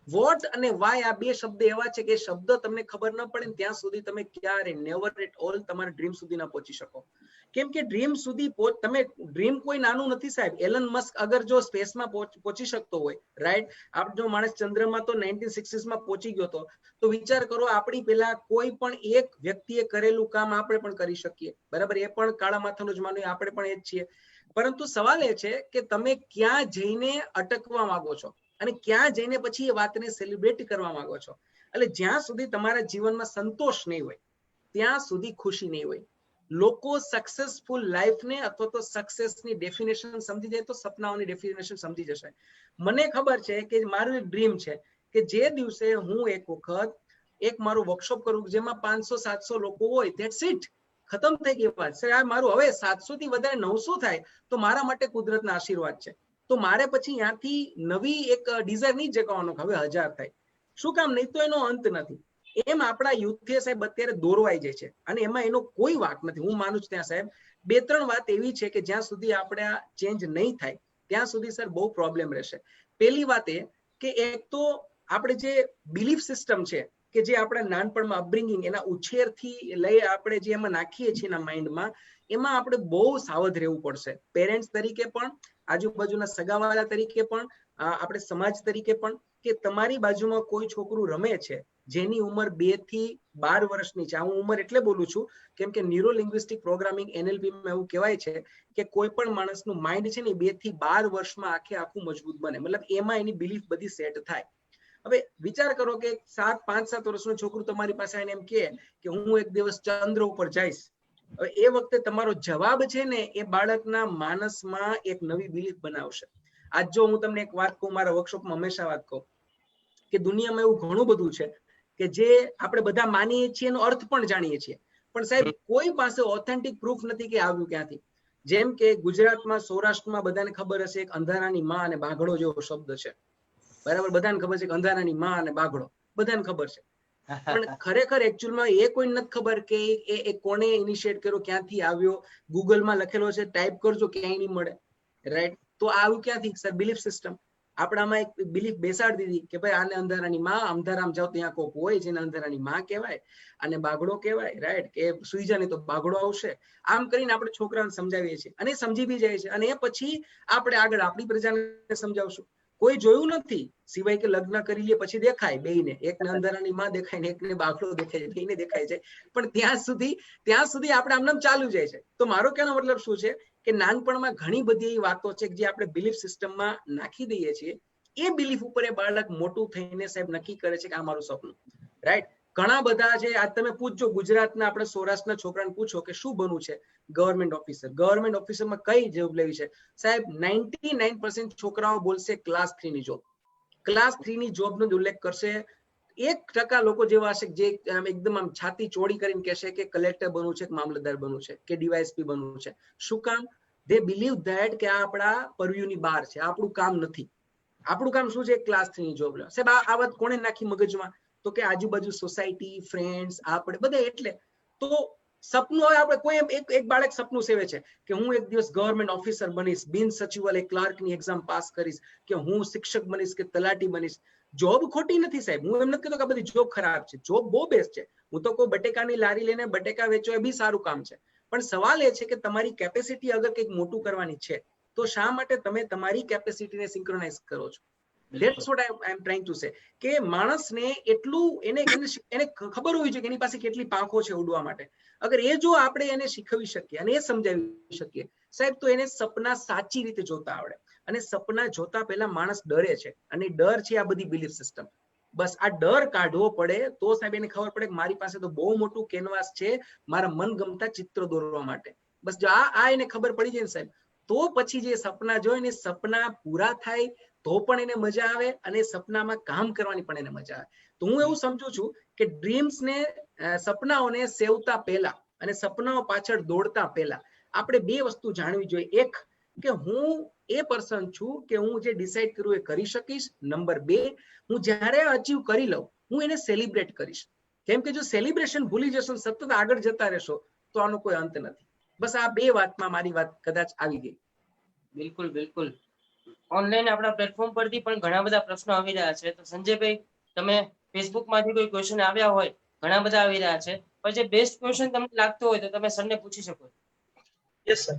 વોટ અને વાય આ બે શબ્દ એવા છે કે શબ્દ તમને ખબર ન પડે ત્યાં સુધી તમે ક્યારે નેવર એટ ઓલ તમારા ડ્રીમ સુધી ના પહોંચી શકો. કેમ કે ડ્રીમ સુધી તમે, ડ્રીમ કોઈ નાનું નથી સાહેબ. એલન મસ્ક અગર જો સ્પેસમાં પહોંચી શકતો હોય, રાઈટ, આપ જો માણસ ચંદ્રમાં તો 1960s પહોંચી ગયો હતો, તો વિચાર કરો આપણી પેલા કોઈ પણ એક વ્યક્તિએ કરેલું કામ આપણે પણ કરી શકીએ, બરાબર. એ પણ કાળા માથાનું જ માનવું, આપણે પણ એ જ છીએ. પરંતુ સવાલ એ છે કે તમે ક્યાં જઈને અટકવા માંગો છો અને ક્યાં જઈને પછી એ વાતને સેલિબ્રેટ કરવા માંગો છો. એટલે જ્યાં સુધી તમારા જીવનમાં સંતોષ નહીં હોય ત્યાં સુધી ખુશી નહીં હોય. લોકો સક્સેસફુલ લાઈફને અથવા તો સક્સેસની ડેફિનેશન સમજી જાય તો સપનાઓની ડેફિનેશન સમજી જશે. મને ખબર છે કે મારું એક ડ્રીમ છે કે જે દિવસે હું એક વખત એક મારું વર્કશોપ કરું જેમાં 500-700 લોકો હોય, ધેટ્સ ઇટ, ખતમ થઈ ગઈ વાત. સર આ મારું હવે 700 થી વધારે 900 થાય તો મારા માટે કુદરતના આશીર્વાદ છે. તો મારે પછી ત્યાંથી નવી એક ડિઝાયર નહીં જગાવવાનો હવે 1000 થાય. શું કામ? નહીં તો એનો અંત નથી. એમ આપણા યુથે સાહેબ અત્યારે દોરવાઈ જાય છે અને એમાં એનો કોઈ વાક નથી. હું માનું છું ત્યાં સાહેબ 2-3 વાત એવી છે કે જ્યાં સુધી આપણે આ ચેન્જ નહીં થાય ત્યાં સુધી સર બહુ પ્રોબ્લેમ રહેશે. પહેલી વાત એ કે એક તો આપણે જે બિલીફ સિસ્ટમ છે કે જે આપણા નાનપણમાં અપબ્રિંગિંગ, એના ઉછેરથી લઈ આપણે જે એમાં નાખીએ છીએ એના માઇન્ડમાં, એમાં આપણે બહુ સાવધ રહેવું પડશે. પેરેન્ટ્સ તરીકે પણ, આજુબાજુના સગાવાળા તરીકે પણ, આપણે સમાજ તરીકે પણ, કે તમારી બાજુમાં કોઈ છોકરું રમે છે જેની ઉંમર 2 થી 12 વર્ષની છે. હું ઉંમર એટલે બોલું છું કેમ કે ન્યુરો લિંગ્વિસ્ટિક પ્રોગ્રામિંગ NLP માં એવું કહેવાય છે કે કોઈ પણ માણસનું માઇન્ડ છે ને 2 થી 12 વર્ષમાં આખું મજબૂત બને, મતલબ એમાં એની બિલીફ બધી સેટ થાય. હવે વિચાર કરો કે 5-7 વર્ષનું છોકરું તમારી પાસે આવીને એમ કે હું એક દિવસ ચંદ્ર ઉપર જઈશ. હવે એ વખતે તમારો જવાબ છે ને એ બાળકના માનસમાં એક નવી બિલીફ બનાવશે. આજ જો હું તમને એક વાત કહું, મારા વર્કશોપમાં હંમેશા વાત કહું કે દુનિયામાં એવું ઘણું બધું છે કે જે આપણે બધા માનીએ છીએ એનો અર્થ પણ જાણીએ છીએ, પણ સાહેબ કોઈ પાસે ઓથેન્ટિક પ્રૂફ નથી કે આવ્યું ક્યાંથી. જેમ કે ગુજરાતમાં, સૌરાષ્ટ્રમાં બધાને ખબર હશે એક અંધારાની માં અને બાઘડો જેવો શબ્દ છે, બરાબર. બધાને ખબર છે કે અંધારાની માં અને બાઘડો, બધાને ખબર છે. પણ ખરેખર એકચ્યુઅલમાં એ કોઈ નથી ખબર કે એ કોણે ઇનિશિએટ કર્યો, ક્યાંથી આવ્યો. ગૂગલમાં લખેલો છે, ટાઈપ કરજો, ક્યાંય નહીં મળે, રાઈટ. તો આવ્યું ક્યાંથી? Sir belief system. આપણામાં એક બિલીફ બેસાડી દીધી કે ભાઈ આને અંધારાની માં, અંધારામાં જાવ ત્યાં કોક હોય જેને અંધારાની માં કહેવાય અને બાઘડો કહેવાય, રાઈટ, કે સુઈ જાય તો બાઘડો આવશે. આમ કરીને આપણે છોકરાઓને સમજાવીએ છીએ અને સમજી બી જાય છે. અને એ પછી આપણે આગળ આપણી પ્રજાને સમજાવશું. કોઈ જોયું નથી સિવાય કે લગ્ન કરી લે પછી દેખાય બેયને, એકને અંધારાની માં દેખાય ને એકને બાઘડો દેખાય, બેયને દેખાય છે. પણ ત્યાં સુધી આપણે આમ ચાલુ જાય છે. તો મારો કહેવાનો મતલબ શું છે કે નાનપણમાં ઘણી બધી એવી વાતો છે જે આપણે બિલીફ સિસ્ટમમાં નાખી દઈએ છીએ. એ બિલીફ ઉપર એ બાળક મોટું થઈને સાહેબ નક્કી કરે છે કે આ મારું સપનું, રાઈટ. ઘણા બધા છે. આજ તમે પૂછજો ગુજરાતના, આપણે સૌરાષ્ટ્રના છોકરાને પૂછો કે શું બનવું છે, ગવર્મેન્ટ ઓફિસર. ગવર્મેન્ટ ઓફિસરમાં કઈ જોબ લેવી છે સાહેબ? 99% છોકરાઓ બોલશે ક્લાસ 3 ની જોબ. ક્લાસ 3 ની જોબનો જ ઉલ્લેખ કરશે. 1% લોકો જેવા હશે જે એકદમ આમ છાતી ચોડી કરીને કહેશે કે કલેક્ટર બનવું છે, કે મામલતદાર બનવું છે, કે DYSP બનવું છે. શું કામ? they believe that કે આ આપણા પરવ્યુની બહાર છે, આપણું કામ નથી. આપણું કામ શું છે? ક્લાસ 3 ની જોબ લે. સાહેબ આ વાત કોણે નાખી મગજમાં? તો કે આજુબાજુ સોસાયટી, ફ્રેન્ડ્સ, આપણે બધા. એટલે તો સપનું હવે આપણે કોઈ એક બાળક સપનું સેવે છે કે હું એક દિવસ ગવર્મેન્ટ ઓફિસર બનીશ, બિન સચિવાલય ક્લાર્કની એક્ઝામ પાસ કરીશ, કે હું શિક્ષક બનીશ કે તલાટી બનીશ. જોબ ખોટી નથી સાહેબ, હું એમ નથી કહેતો કે આ બધી જોબ ખરાબ છે, જોબ બહુ બેસ્ટ છે. હું તો કોઈ બટેકાની લારી લઈને બટેકા વેચો એ બી સારું કામ છે. પણ સવાલ એ છે કે તમારી કેપેસિટી અગર કંઈક મોટું કરવાની છે તો શા માટે તમે તમારી કેપેસિટીને સિંક્રોનાઇઝ કરો છો? That's what I'm trying to say. કે માણસને એટલું એને ખબર હોવી જોઈએ કે એની પાસે કેટલી પાંખો છે ઉડવા માટે. અગર એ જો આપણે એને શીખવી શકીએ અને એ સમજાવી શકીએ સાહેબ, તો એને સપના સાચી રીતે જોતા આવડે. અને સપના જોતા પહેલા માણસ ડરે છે, અને ડર છે આ બધી બિલીફ સિસ્ટમ. બસ આ ડર કાઢવો પડે તો સાહેબ એને ખબર પડે કે મારી પાસે તો બહુ મોટું કેનવાસ છે મારા મનગમતા ચિત્ર દોરવા માટે. બસ જો આ એને ખબર પડી જાય ને સાહેબ, તો પછી જે સપના જોઈ ને સપના પૂરા થાય તો પણ એને મજા આવે, અને સપનામાં કામ કરવાની પણ એને મજા આવે. તો હું એવું સમજુ છું કે ડ્રીમ્સને, સપનાઓને સેવતા પહેલા અને સપનાઓ પાછળ દોડતા પહેલા આપણે બે વસ્તુ જાણવી જોઈએ. એક, કે હું એ પર્સન છું કે હું જે ડિસાઈડ કરું એ કરી શકીશ. નંબર 2, હું જ્યારે અચીવ કરી લઉં હું એને સેલિબ્રેટ કરીશ. કેમ કે જો સેલિબ્રેશન ભૂલી જશો, સતત આગળ જતા રહેશો તો આનો કોઈ અંત નથી. બસ આ બે વાતમાં મારી વાત કદાચ આવી ગઈ. બિલકુલ બિલકુલ. ઓનલાઈન આપણા પ્લેટફોર્મ પરથી પણ ઘણા બધા પ્રશ્નો આવી રહ્યા છે. તો સંજયભાઈ, તમે ફેસબુક માંથી કોઈ ક્વેશ્ચન આવ્યા હોય, ઘણા બધા આવી રહ્યા છે, પણ જે બેસ્ટ ક્વેશ્ચન તમને લાગતો હોય તો તમે સરને પૂછી શકો. Yes sir.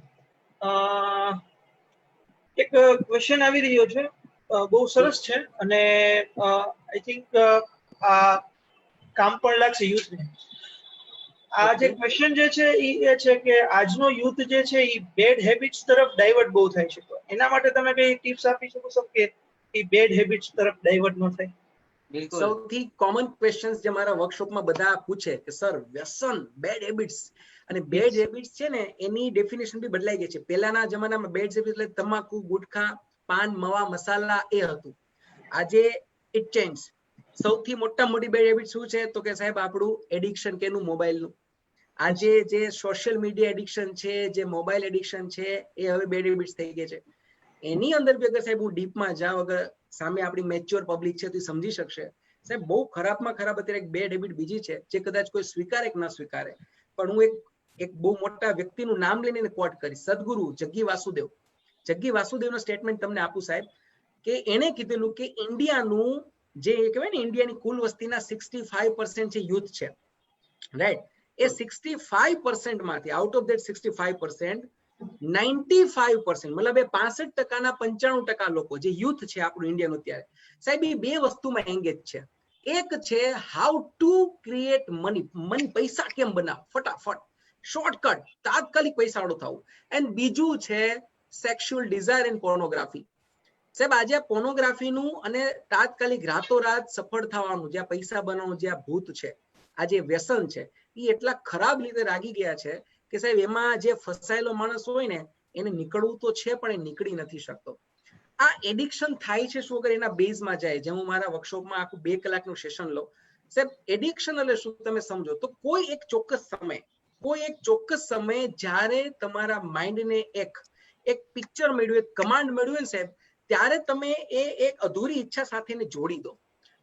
એક ક્વેશ્ચન આવી રહ્યો છે, બહુ સરસ છે, અને આઈ થિંક આ કામ પણ લાગશે યુથને. આ જે ક્વેશ્ચન જે છે એ છે કે આજનો યુથ જે છે એ બેડ હેબિટ્સ તરફ ડાયવર્ટ બહુ થાય છે. તો એના માટે તમે કઈ ટિપ્સ આપી શકો છો કે એ બેડ હેબિટ્સ તરફ ડાયવર્ટ ન થાય? બિલકુલ. સૌથી કોમન ક્વેશ્ચન્સ જે મારા વર્કશોપમાં બધા પૂછે કે સર વ્યસન, બેડ હેબિટ્સ. અને બેડ હેબિટ્સ છે ને એની ડેફિનેશન બી બદલાઈ ગઈ છે. પહેલાના જમાનામાં બેડ હેબિટ્સ એટલે તમાકુ, ગુટખા, પાન, મવા, મસાલા એ હતું. આજે ઇટ ચેન્જ. સૌથી મોટી બેડ હેબિટ શું છે? તો કે સાહેબ આપણું એડિક્શન કેનું? મોબાઈલનું. આજે જે સોશિયલ મીડિયા એડિક્શન છે, જે મોબાઈલ એડિક્શન છે, એ હવે બેડ હેબિટ્સ થઈ ગઈ છે. એની અંદર બી અગર સાહેબ હું ડીપમાં જાઉં, અગર સામે આપણી મેચ્યોર પબ્લિક છે તો સમજી શકશે સાહેબ, બહુ ખરાબમાં ખરાબ અત્યારે એક બેડ હેબિટ બીજી છે જે કદાચ કોઈ સ્વીકારે કે ના સ્વીકારે, પણ હું એક બહુ મોટા વ્યક્તિનું નામ લઈને કોટ કરીશ, સદગુરુ જગ્ગી વાસુદેવ. જગ્ગી વાસુદેવનો સ્ટેટમેન્ટ તમને આપું સાહેબ, કે એને કીધેલું કે ઇન્ડિયાનું જે કહેવાય ને, ઇન્ડિયાની કુલ વસ્તીના 65% જે યુથ છે, રાઈટ, એ 65% માંથી આઉટ ઓફ ધેટ 65% 95% મતલબ એ 65% 95% લોકો જે યુથ છે આપણું ઇન્ડિયાનું અત્યારે સાહેબ, એ બે વસ્તુમાં એંગેજ છે. એક છે હાઉ ટુ ક્રિએટ મની, પૈસા કેમ બનાવ ફટાફટ, શોર્ટકટ, તાત્કાલિક પૈસાવાળું થવું. એન્ડ બીજું છે સેક્સ્યુઅલ ડિઝાયર એન્ડ પોર્નોગ્રાફી. સાહેબ આજે પોર્નોગ્રાફીનું અને તાત્કાલિક રાતોરાત સફળ થવાનું, જ્યાં પૈસા બનાવવાનું જ્યાં ભૂત છે, આ જે વ્યસન છે, એ એટલા ખરાબ રીતે રાગી ગયા છે કે સાહેબ એમાં જે ફસાયેલો માણસ હોય ને એને નીકળવું તો છે પણ એ નીકળી નથી શકતો. આ એડિક્શન થાય છે શું? અગર એના બેઝમાં જાય, જે હું મારા વર્કશોપમાં આખું 2 કલાકનું સેશન લઉં સાહેબ, એડિક્શન એટલે શું તમે સમજો તો કોઈ એક ચોક્કસ સમય જ્યારે તમારા માઇન્ડને એક પિક્ચર મેળવ્યું, એક કમાન્ડ મેળવ્યું ને સાહેબ, ત્યારે તમે એ એક અધૂરી ઈચ્છા સાથે એને જોડી દો.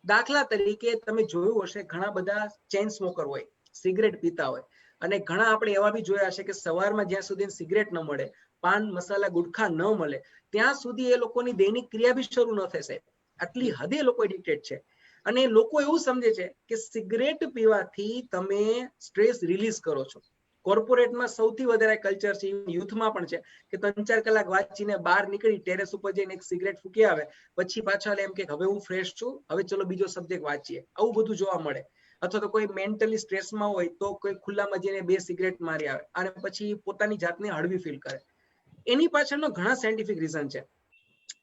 દાખલા તરીકે તમે જોયું હશે ઘણા બધા ચેઇન સ્મોકર હોય, સિગરેટ પીતા હોય, અને ઘણા આપણે એવા બી જોયા હશે કે સવારમાં જ્યાં સુધી સિગરેટ ન મળે, પાન મસાલા ગુટખા ન મળે, ત્યાં સુધી એ લોકોની દૈનિક ક્રિયા બી શરૂ ન થશે. આટલી હદે લોકો એડિક્ટેડ છે. અને લોકો એવું સમજે છે કે સિગરેટ પીવાથી તમે સ્ટ્રેસ રિલીઝ કરો છો. કોર્પોરેટમાં સૌથી વધારે કલ્ચર છે, યુથમાં પણ છે, કે 3-4 કલાક વાંચીને બહાર નીકળી ટેરેસ ઉપર જઈને એક સિગરેટ ફૂકી આવે, પછી પાછા એમ કે હવે હું ફ્રેશ છું, હવે ચલો બીજો સબ્જેક્ટ વાંચીએ. આવું બધું જોવા મળે. અથવા તો કોઈ મેન્ટલી સ્ટ્રેસમાં હોય તો કોઈ ખુલ્લામાં જઈને 2 સિગરેટ મારી આવે અને પછી પોતાની જાતને હળવી ફીલ કરે. એની પાછળનો ઘણા સાયન્ટિફિક રીઝન છે.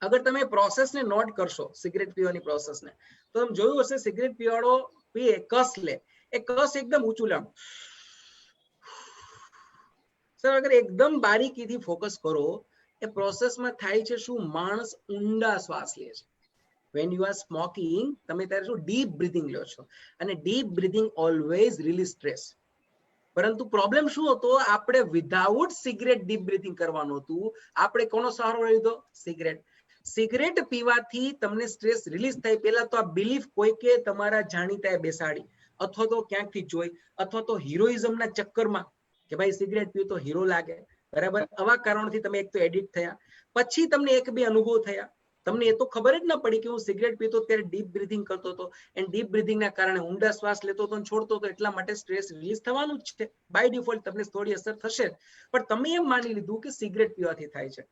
અગર તમે પ્રોસેસને નોટ કરશો, સિગરેટ પીવાની પ્રોસેસને, તો તમે જોયું હશે સિગરેટ પીવાળો પીએ, કસ લે, એ કસ એકદમ ઊંચું લે. સર અગર એકદમ બારીકીથી ફોકસ કરો, એ પ્રોસેસમાં થાય છે શું? માણસ ઊંડા શ્વાસ લે છે. when you are smoking, તમે ત્યારે શું ડીપ બ્રીથિંગ લો છો, અને deep breathing always release stress. પરંતુ પ્રોબ્લેમ શું હતો? આપણે વિધાઉટ સિગરેટ ડીપ બ્રીથિંગ કરવાનું હતું. આપણે કોનો સહારો લીધો? સિગરેટ પીવાથી તમને સ્ટ્રેસ રિલીઝ થાય પહેલા તો આ બિલીફ કોઈ કે તમારા જાણીતાએ બેસાડી, અથવા તો ક્યાંકથી જોઈ, અથવા તો હિરોઇઝમના ચક્કરમાં કે ભાઈ સિગરેટ પીવું તો હીરો લાગે, બરાબર. આવા કારણોથી તમે એક તો એડિક્ટ થયા. પછી તમને એક બે અનુભવ થયા, તમને એ તો ખબર જ ના પડી કે હું સિગરેટ પીતો ત્યારે ડીપ બ્રીથિંગ કરતો હતો, અને ડીપ બ્રીથિંગ ના કારણે ઊંડા શ્વાસ લેતો હતો અને છોડતો હતો, એટલા માટે સ્ટ્રેસ રિલીઝ થવાનું જ છે. બાય ડિફોલ્ટ તમને થોડી અસર થશે, પણ તમે એમ માની લીધું કે સિગરેટ પીવાથી થાય છે.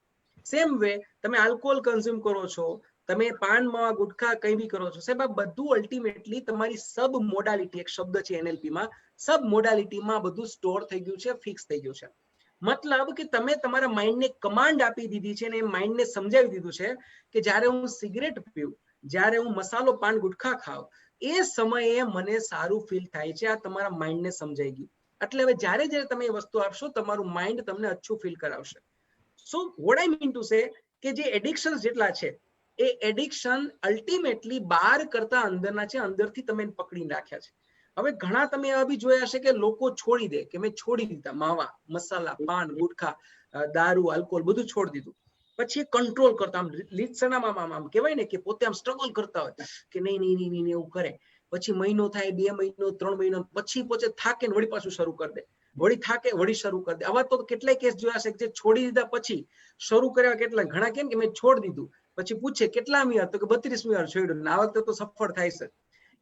સેમ વે તમે આલ્કોહોલ કન્ઝ્યુમ કરો છો, તમે પાન માવા ગુટખા કઈ બી કરો છો, સાહેબ આ બધું અલ્ટિમેટલી તમારી સબ મોડાલિટી, એક શબ્દ છે NLP માં, સબ મોડાલિટીમાં બધું સ્ટોર થઈ ગયું છે, ફિક્સ થઈ ગયું છે. મતલબ કે તમે તમારા માઇન્ડને કમાન્ડ આપી દીધી છે, અને એ માઇન્ડને સમજાવી દીધું છે કે જ્યારે હું સિગરેટ પીઉં, જ્યારે હું મસાલો પાન ગુટખા ખાઉં, એ સમયે મને સારું ફીલ થાય છે. આ તમારા માઇન્ડને સમજાઈ ગયું. એટલે હવે જ્યારે જ્યારે તમે એ વસ્તુ આપશો, તમારું માઇન્ડ તમને અચ્છું ફીલ કરાવશે. So what I mean to say કે જે એડિક્શન જેટલા છે, એ એડિક્શન અલ્ટિમેટલી બહાર કરતા અંદરના છે, અંદરથી તમે પકડીને રાખ્યા છે. હવે ઘણા તમે એવા બી જોયા હશે કે લોકો છોડી દે કે મેં છોડી દીધા, માવા, મસાલા, પાન, ગુટખા, દારૂ, આલ્કોહોલ બધું છોડી દીધું. પછી કંટ્રોલ કરતા, આમ લીડસણામાં આમ કહેવાય ને કે પોતે આમ સ્ટ્રગલ કરતા હોય કે નહીં નહીં નહીં એવું કરે. પછી મહિનો થાય, 2 મહિનો, 3 મહિનો, પછી પોતે થાકે ને વળી પાછું શરૂ કરી દે, વળી થાકે વળી શરૂ કરી દે. આવા તો કેટલાય કેસ જોયા છે કે જે છોડી દીધા પછી શરૂ કર્યા કેટલા. ઘણા કેમ કે મેં છોડી દીધું, પછી પૂછે કેટલામી વાર, તો કે 32મી વાર છોડ્યું, આ વખતે તો સફળ થાય છે.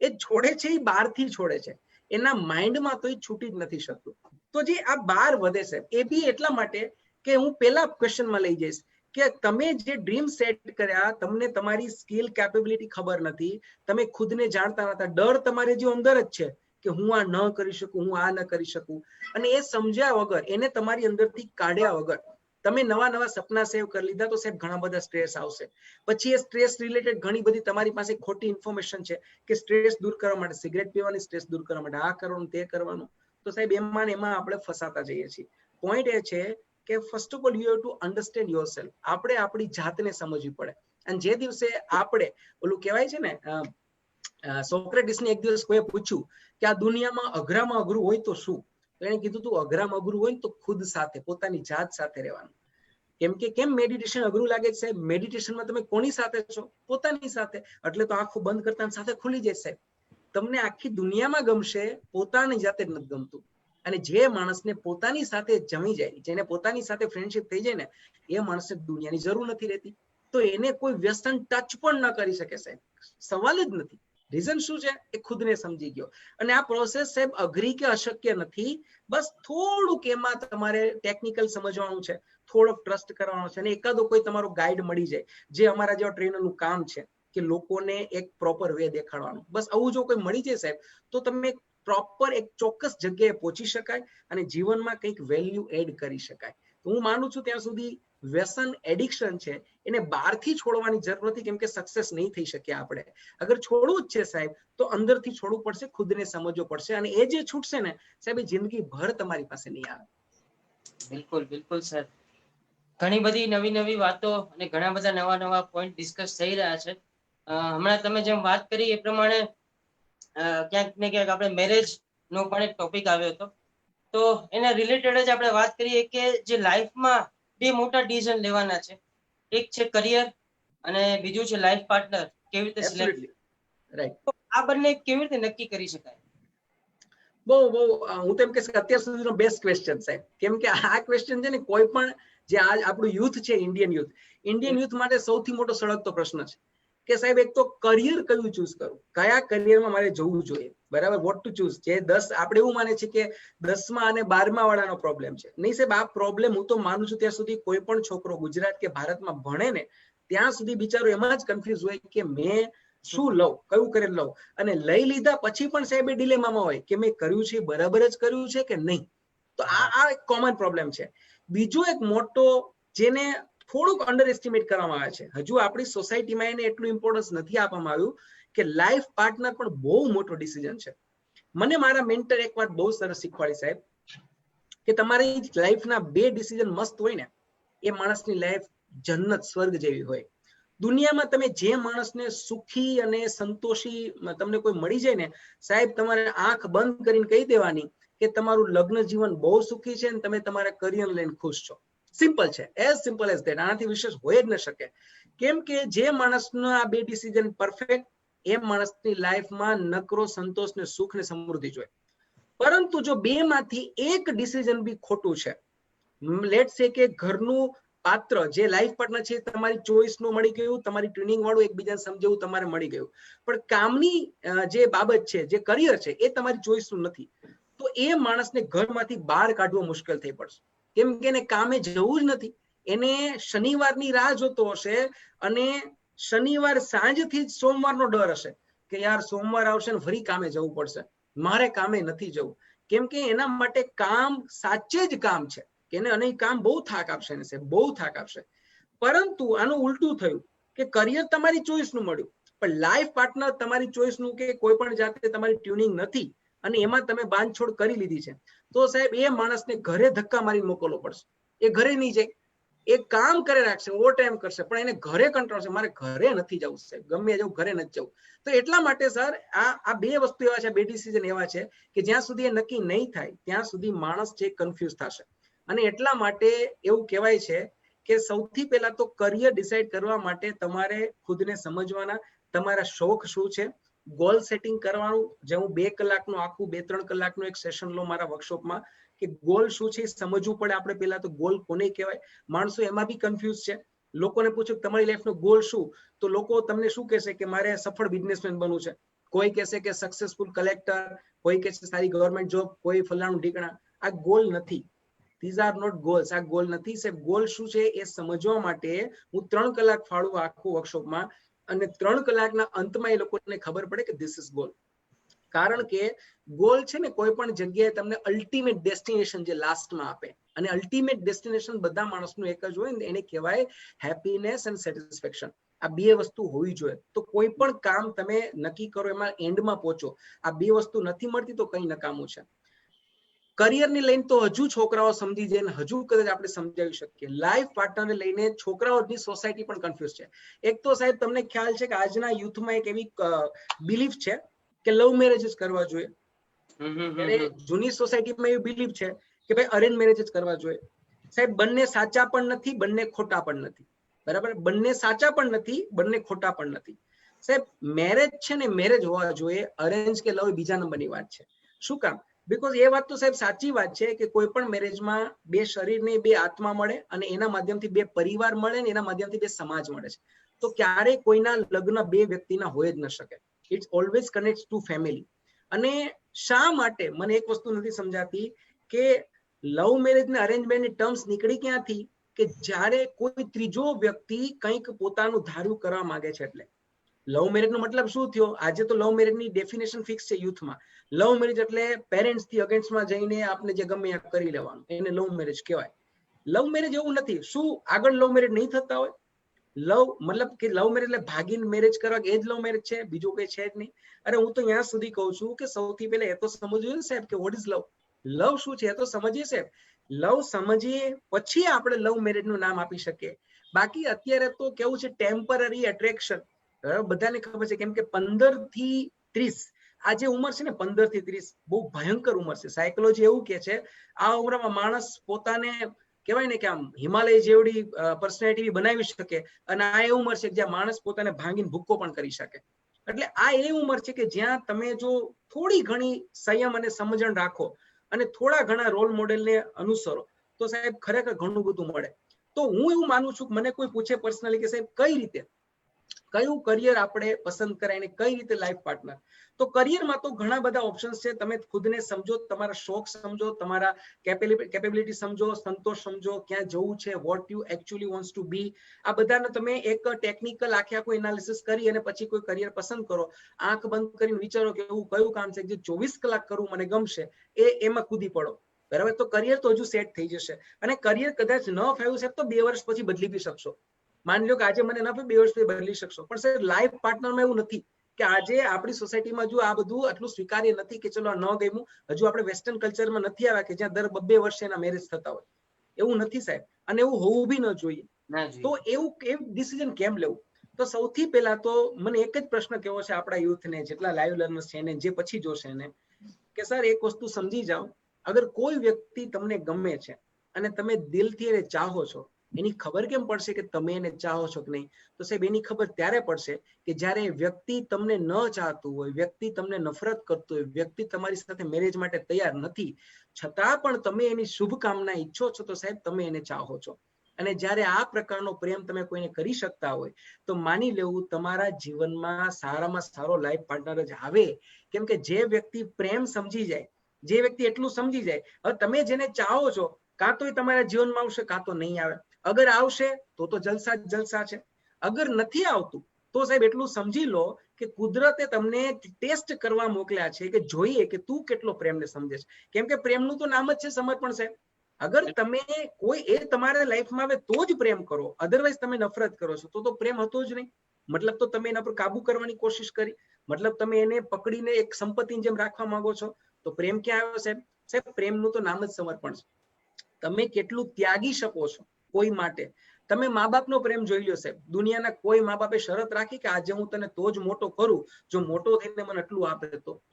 એ છોડે છે, એ બહારથી છોડે છે, એના માઇન્ડમાં તો એ છૂટી જ નથી શકતું. તો જે આ બહાર વધે છે, એ બી એટલા માટે કે હું પેલા ક્વેશ્ચનમાં લઈ જઈશ કે તમે જે ડ્રીમ સેટ કર્યા, તમને તમારી સ્કિલ કેપેબિલિટી ખબર નથી, તમે ખુદને જાણતા નતા, ડર તમારે જે અંદર જ છે કે હું આ ન કરી શકું, હું આ ન કરી શકું, અને એ સમજ્યા વગર, એને તમારી અંદરથી કાઢ્યા વગર તમે નવા નવા સપના સેવ કરી લીધા, તો સાહેબ ઘણા બધા સ્ટ્રેસ આવશે. પછી એ સ્ટ્રેસ રિલેટેડ ઘણી બધી તમારી પાસે ખોટી ઇન્ફોર્મેશન છે કે સ્ટ્રેસ દૂર કરવા માટે સિગરેટ પીવાની, સ્ટ્રેસ દૂર કરવા માટે આ કરવાનું, તે કરવાનું. તો સાહેબ એમાં ને એમાં આપણે ફસાતા જઈએ છીએ. પોઈન્ટ એ છે કે first of all you have to understand yourself. આપણે આપણી જાતને સમજવી પડે. અને જે દિવસે આપણે ઓલું કહેવાય છે ને, સોક્રેટિસને એક દિવસ કોઈ પૂછ્યું કે આ દુનિયામાં અઘરામાં અઘરું હોય તો શું, તો એને કીધું તું અઘરામાં અઘરું હોય ને તો ખુદ સાથે, પોતાની જાત સાથે રહેવાનું. કેમ મેડિટેશન અઘરું લાગે છે સાહેબ? મેડિટેશનમાં તમે કોની સાથે છો? પોતાની સાથે. એટલે તો આંખો બંધ કરતા સાથે ખુલી જાય સાહેબ. તમને આખી દુનિયામાં ગમશે, પોતાની જાતે જ નથી ગમતું. અને જે માણસને પોતાની સાથે જમી જાય, જેને પોતાની સાથે ફ્રેન્ડશિપ થઈ જાય ને, એ માણસને દુનિયાની જરૂર નથી રહેતી. તો એને કોઈ વ્યસન ટચ પણ ન કરી શકે સાહેબ, સવાલ જ નથી. રીઝન શું છે? એ ખુદને સમજી ગયો. અને આ પ્રોસેસ સાહેબ અઘરી કે અશક્ય નથી, બસ થોડુંક એમાં તમારે ટેકનિકલ સમજવાનું છે, થોડોક ટ્રસ્ટ કરવાનો છે, અને એકાદો કોઈ તમારો ગાઈડ મળી જાય, જે અમારા જેવા ટ્રેનરનું કામ છે કે લોકોને એક પ્રોપર વે દેખાડવાનું. બસ આવું જો કોઈ મળી જાય સાહેબ, તો તમે પ્રોપર એક ચોક્કસ જગ્યાએ પહોંચી શકાય અને જીવનમાં કંઈક વેલ્યુ એડ કરી શકાય. તો હું માનું છું ત્યાં સુધી વ્યસન, એડિક્શન છે, એને બહારથી છોડવાની જરૂર નથી, કેમ કે સક્સેસ નહીં થઈ શકે આપણે. અગર છોડવું જ છે સાહેબ, તો અંદરથી છોડવું પડશે, ખુદને સમજવું પડશે, અને એ જે છૂટશે ને સાહેબ, એ જિંદગી ભર તમારી પાસે નહીં આવે. બિલકુલ બિલકુલ સર, ઘણી બધી નવી નવી વાતો અને ઘણા બધા નવા નવા પોઈન્ટ ડિસ્કસ થઈ રહ્યા છે. હમણાં તમે જેમ વાત કરી એ પ્રમાણે ક્યાંક ને ક્યાંક આપણે મેરેજ નો પણ એક ટોપિક આવ્યો હતો, તો એના રિલેટેડ જ આપણે વાત કરીએ કે જે લાઈફમાં 2 મોટા ડિસિઝન લેવાના છે, એક છે કરિયર અને બીજું છે લાઈફ પાર્ટનર. કેવી રીતે સિલેક્ટ, રાઈટ, આ બંને કેવી રીતે નક્કી કરી શકાય? બહુ હું તો એમ કહીશ કે અત્યાર સુધીનો બેસ્ટ ક્વેશ્ચન સાહેબ. કેમ કે આ ક્વેશ્ચન છે ને, કોઈ પણ જે આ આપણું યુથ છે, ઇન્ડિયન યુથ માટે સૌથી મોટો સળગતો પ્રશ્ન છે કે સાહેબ, એક તો કરિયર કયું ચૂઝ કરું, કયા કરિયરમાં મારે જવું જોઈએ, બરાબર, વોટ ટુ ચૂઝ. જે 10 આપણે એવું માને છે કે 10મા અને 12મા વાળાનો પ્રોબ્લેમ છે. નહીં સાહેબ, આ પ્રોબ્લેમ હું તો માનું છું ત્યાં સુધી કોઈ પણ છોકરો ગુજરાત કે ભારતમાં ભણે ને ત્યાં સુધી બિચારો એમાં જ કન્ફ્યુઝ હોય કે મેં શું લઉં, કયું કરિયર લઉં. અને લઈ લીધા પછી પણ સાહેબ એ ડિલેમામાં હોય કે મેં કર્યું છે બરાબર જ કર્યું છે કે નહીં. તો આ એક કોમન પ્રોબ્લેમ છે. બીજો એક મોટો, જેને થોડુંક અંડર એસ્ટિમેટ કરવામાં આવે છે, હજુ આપણી સોસાયટીમાં એને એટલું ઇમ્પોર્ટન્સ નથી આપવામાં આવ્યું, કે લાઈફ પાર્ટનર પણ બહુ મોટો ડિસિઝન છે. મને મારા મેન્ટર એક વાત બહુ સરસ શીખવાડી સાહેબ, કે તમારી લાઈફના 2 ડિસિઝન મસ્ત હોય ને, એ માણસની લાઈફ જન્નત, સ્વર્ગ જેવી હોય. દુનિયામાં તમે જે માણસને સુખી અને સંતોષી તમને કોઈ મળી જાય ને સાહેબ, તમારે આંખ બંધ કરીને કહી દેવાની કે તમારું લગ્ન જીવન બહુ સુખી છે અને તમે તમારા કરિયર લઈને ખુશ છો. સિમ્પલ છે, એઝ સિમ્પલ એઝ ધેટ. આનાથી વિશેષ હોય જ ન શકે. કેમ કે જે માણસના આ 2 ડિસિઝન પરફેક્ટ, એ માણસની લાઈફમાં નકરો સંતોષ ને સુખ ને સમૃદ્ધિ જોઈએ. પરંતુ જો બે માંથી એક ડિસિઝન બી ખોટું છે, લેટ સે કે ઘરનું પાત્ર જે લાઈફ પાર્ટનર છે તમારી ચોઈસ નું મળી ગયું, તમારી ટ્યુનિંગ વાળું એકબીજાને સમજવું તમારે મળી ગયું, પણ કામની જે બાબત છે, જે કરિયર છે, એ તમારી ચોઈસ નું નથી, તો એ માણસને ઘરમાંથી બહાર કાઢવો મુશ્કેલ થઈ પડશે. કેમ કે એને કામે જવું જ નથી, એને શનિવારની રાહ જોતો હશે અને શનિવાર સાંજથી જ સોમવારનો ડર હશે કે યાર સોમવાર આવશે ને ફરી કામે જવું પડશે, મારે કામે નથી જવું. કેમ કે એના માટે કામ સાચે જ કામ છે કે એને અને કામ બહુ થાક આપશે, એને બહુ થાક આપશે. પરંતુ આનું ઉલટું થયું કે કરિયર તમારી ચોઈસ નું મળ્યું, પણ લાઈફ પાર્ટનર તમારી ચોઈસ નું કે કોઈ પણ જાતે તમારી ટ્યુનિંગ નથી અને એમાં તમે બાંધછોડ કરી લીધી છે, તો સાહેબ એ માણસને ઘરે ધક્કા મારી મોકલવો પડશે. એ ઘરે નહીં જાય, એ કામ કરે રાખશે, ઓવર ટાઈમ કરશે, પણ એને ઘરે કંટ્રોલ છે, મારે ઘરે નથી જવું સાહેબ, ગમે જવું ઘરે નથી જવું. તો એટલા માટે સર આ બે વસ્તુ એવા છે, બે ડિસિઝન એવા છે કે જ્યાં સુધી એ નક્કી નહીં થાય ત્યાં સુધી માણસ છે કન્ફ્યુઝ થશે. અને એટલા માટે એવું કહેવાય છે કે સૌથી પહેલા તો કરિયર ડિસાઈડ કરવા માટે તમારે ખુદને સમજવાના, તમારા શોખ શું છે, ગોલ સેટિંગ કરવાનું. જે હું 2 કલાકનું આખું 2-3 કલાકનું એક સેશન લો મારા વર્કશોપમાં કે ગોલ શું છે સમજવું પડે આપણે પહેલા તો. ગોલ કોને કહેવાય? માણસો એમાં બી કન્ફ્યુઝ છે. લોકોને પૂછો તમારી લાઈફનો ગોલ શું, તો લોકો તમને શું કહેશે કે મારે સફળ બિઝનેસમેન બનવું છે, કોઈ કહેશે કે સક્સેસફુલ કલેક્ટર, કોઈ કહેશે સારી ગવર્મેન્ટ જોબ, કોઈ ફલાણું ઢીકણા. આ ગોલ નથી. These are not goals. આ ગોલ નથી સાહેબ. ગોલ શું છે એ સમજવા માટે હું 3 કલાક ફાળું આખું વર્કશોપમાં, અને 3 કલાકના અંતમાં એ લોકોને ખબર પડે કે ધીસ ઇઝ ગોલ. કારણ કે ગોલ છે ને કોઈ પણ જગ્યાએ તમને અલ્ટિમેટ ડેસ્ટિનેશન જે લાસ્ટમાં આપે, અને અલ્ટિમેટ ડેસ્ટિનેશન બધા માણસનું એક જ હોય ને, એને કહેવાય હેપીનેસ એન્ડ સેટિસ્ફેક્શન. આ બે વસ્તુ હોવી જોઈએ. તો કોઈ પણ કામ તમે નક્કી કરો એમાં એન્ડમાં પહોંચો, આ બે વસ્તુ નથી મળતી તો કઈ નકામું છે. કરિયરને લઈને તો હજુ છોકરાઓ સમજી જાય ને હજુ કદાચ આપણે સમજાવી શકીએ. લાઈફ પાર્ટનરને લઈને છોકરાઓની સોસાયટી પણ કન્ફ્યુઝ છે. એક તો સાહેબ તમને ખ્યાલ છે કે આજના યુથમાં એક એવી બિલીફ છે કે લવ મેરેજ જ કરવા જોઈએ. જૂની સોસાયટીમાં એવી બિલીફ છે કે ભાઈ અરેન્જ મેરેજ જ કરવા જોઈએ. સાહેબ બંને સાચા પણ નથી, બંને ખોટા પણ નથી. બરાબર? બંને સાચા પણ નથી, બંને ખોટા પણ નથી. સાહેબ મેરેજ છે ને મેરેજ હોવા જોઈએ, અરેન્જ કે લવ બીજા નંબરની વાત છે. શું કામ? બીકોઝ એ વાત તો સાહેબ સાચી વાત છે કે કોઈ પણ મેરેજમાં બે શરીરને બે આત્મા મળે અને એના માધ્યમથી બે પરિવાર મળે ને એના માધ્યમથી બે સમાજ મળે છે. તો ક્યારેય કોઈના લગ્ન બે વ્યક્તિના હોય જ ન શકે. It's always connect to family. અને શા માટે મને એક વસ્તુ નથી સમજાતી કે લવ મેરેજ ને અરેન્જ મેરેજની ટર્મ્સ નીકળી ક્યાંથી કે જ્યારે કોઈ ત્રીજો વ્યક્તિ કંઈક પોતાનું ધાર્યું કરવા માંગે છે. એટલે લવ મેરેજ નો મતલબ શું થયો? આજે તો લવ મેરેજ ની ડેફિનેશન ફિક્સ છે યુથમાં. લવ મેરેજ એટલે પેરેન્ટ્સ થી અગેન્સ્ટમાં જઈને આપણે જે ગમે એ કરી લેવાનું, એને લવ મેરેજ કહેવાય. લવ મેરેજ એવું નથી. શું આગળ લવ મેરેજ નહીં થતા હોય? લવ મતલબ કે લવ મેરેજ એટલે ભાગીને મેરેજ કરવા, એ જ લવ મેરેજ છે, બીજું કઈ છે જ નહીં. અરે હું તો ત્યાં સુધી કહું છું કે સૌથી પહેલા એ તો સમજવું ને સાહેબ કે વોટ ઇઝ લવ. લવ શું છે એ તો સમજીએ સાહેબ. લવ સમજીએ પછી આપણે લવ મેરેજ નું નામ આપી શકીએ. બાકી અત્યારે તો કેવું છે, ટેમ્પરરી એટ્રેક્શન. બધાને ખબર છે કેમ કે 15 થી 30 આ જે ઉંમર છે ને 15 થી 30 બહુ ભયંકર ઉંમર છે. સાયકોલોજી એવું કે છે આ ઉંમરમાં માણસ પોતાને કહેવાય ને કે આમ હિમાલય જેવડી પર્સનાલિટી બનાવી શકે, અને આ એ ઉંમર છે જ્યાં માણસ પોતાને ભાંગીને ભૂક્કો પણ કરી શકે. એટલે આ એ ઉંમર છે કે જ્યાં તમે જો થોડી ઘણી સંયમ અને સમજણ રાખો અને થોડા ઘણા રોલ મોડેલને અનુસરો તો સાહેબ ખરેખર ઘણું બધું મળે. તો હું એવું માનું છું કે મને કોઈ પૂછે પર્સનલી કે સાહેબ કઈ રીતે કયું કરિયર આપણે પસંદ કરાય ને કઈ રીતે લાઈફ પાર્ટનર, તો કરિયરમાં તો ઘણા બધા ઓપ્શન્સ છે. તમે ખુદને સમજો, તમારા શોખ સમજો, તમારા કેપેબિલિટી સમજો, સંતોષ સમજો, ક્યાં જવું છે, what you actually wants to be. આ બધાને તમે એક ટેકનિકલ આખે આખું એનાલિસિસ કરી અને પછી કોઈ કરિયર પસંદ કરો. આંખ બંધ કરીને વિચારો કે એવું કયું કામ છે જે 24 કલાક કરવું મને ગમશે, એમાં કૂદી પડો. બરાબર? તો કરિયર તો હજુ સેટ થઈ જશે. અને કરિયર કદાચ ન ફાવ્યું છે તો 2 વર્ષ પછી બદલી બી શકશો. માની લો કે આજે મને ના 2 વર્ષ પછી બદલી શકશો. પણ સર લાઈફ પાર્ટનરમાં એવું નથી કે આજે આપણી સોસાયટીમાં જો આ બધું આટલું સ્વીકાર્ય નથી કે ચલો ન ગમ્યું, હજુ આપણે વેસ્ટર્ન કલ્ચરમાં નથી આવ્યા કે જ્યાં દર 2 વર્ષે એના મેરેજ થતા હોય. એવું નથી સાહેબ, અને એવું હોવું બી ન જોઈએ. તો એવું ડિસિઝન કેમ લેવું? તો સૌથી પહેલા તો મને એક જ પ્રશ્ન કેવો છે આપણા યુથને, જેટલા લાઈવ લર્નર્સ છે ને જે પછી જોશે એને, કે સર એક વસ્તુ સમજી જાઓ, અગર કોઈ વ્યક્તિ તમને ગમે છે અને તમે દિલથી એને ચાહો છો એની ખબર કેમ પડશે કે તમે એને ચાહો છો કે નહીં? તો સાહેબ એની ખબર ત્યારે પડશે કે જ્યારે વ્યક્તિ તમને ન ચાહતું હોય, વ્યક્તિ તમને નફરત કરતું હોય, વ્યક્તિ તમારી સાથે મેરેજ માટે તૈયાર નથી, છતાં પણ તમે એની શુભકામના ઈચ્છો છો, તો સાહેબ તમે એને ચાહો છો. અને જ્યારે આ પ્રકારનો પ્રેમ તમે કોઈને કરી શકતા હોય તો માની લેવું તમારા જીવનમાં સારામાં સારો લાઈફ પાર્ટનર જ આવે. કેમ કે જે વ્યક્તિ પ્રેમ સમજી જાય, જે વ્યક્તિ એટલું સમજી જાય, હવે તમે જેને ચાહો છો કાં તો એ તમારા જીવનમાં આવશે કાં તો નહીં આવે. અગર આવશે તો જલસા જ જલસા છે. અગર નથી આવતું તો સાહેબ એટલું સમજી લો કે કુદરતે તમને ટેસ્ટ કરવા મોકલ્યા છે કે જોઈએ કે તું કેટલો પ્રેમને સમજે છે. કેમ કે પ્રેમનું તો નામ જ છે સમર્પણ સાહેબ. અગર તમે કોઈ એ તમારા લાઈફમાં આવે તો જ પ્રેમ કરો, અધરવાઇઝ તમે નફરત કરો છો તો પ્રેમ હતો જ નહીં. મતલબ તો તમે એના પર કાબુ કરવાની કોશિશ કરી, મતલબ તમે એને પકડીને એક સંપત્તિની જેમ રાખવા માંગો છો, તો પ્રેમ ક્યાં આવ્યો સાહેબ? સાહેબ પ્રેમનું તો નામ જ સમર્પણ છે. તમે કેટલું ત્યાગી શકો છો કોઈ માટે. તમે મા બાપનો પ્રેમ જોઈ લો સાહેબ, દુનિયાના કોઈ મા બાપે શરત રાખી કે આજે હું તને તો જ મોટો કરું જો મોટો થઈને મને એટલું આપે તો?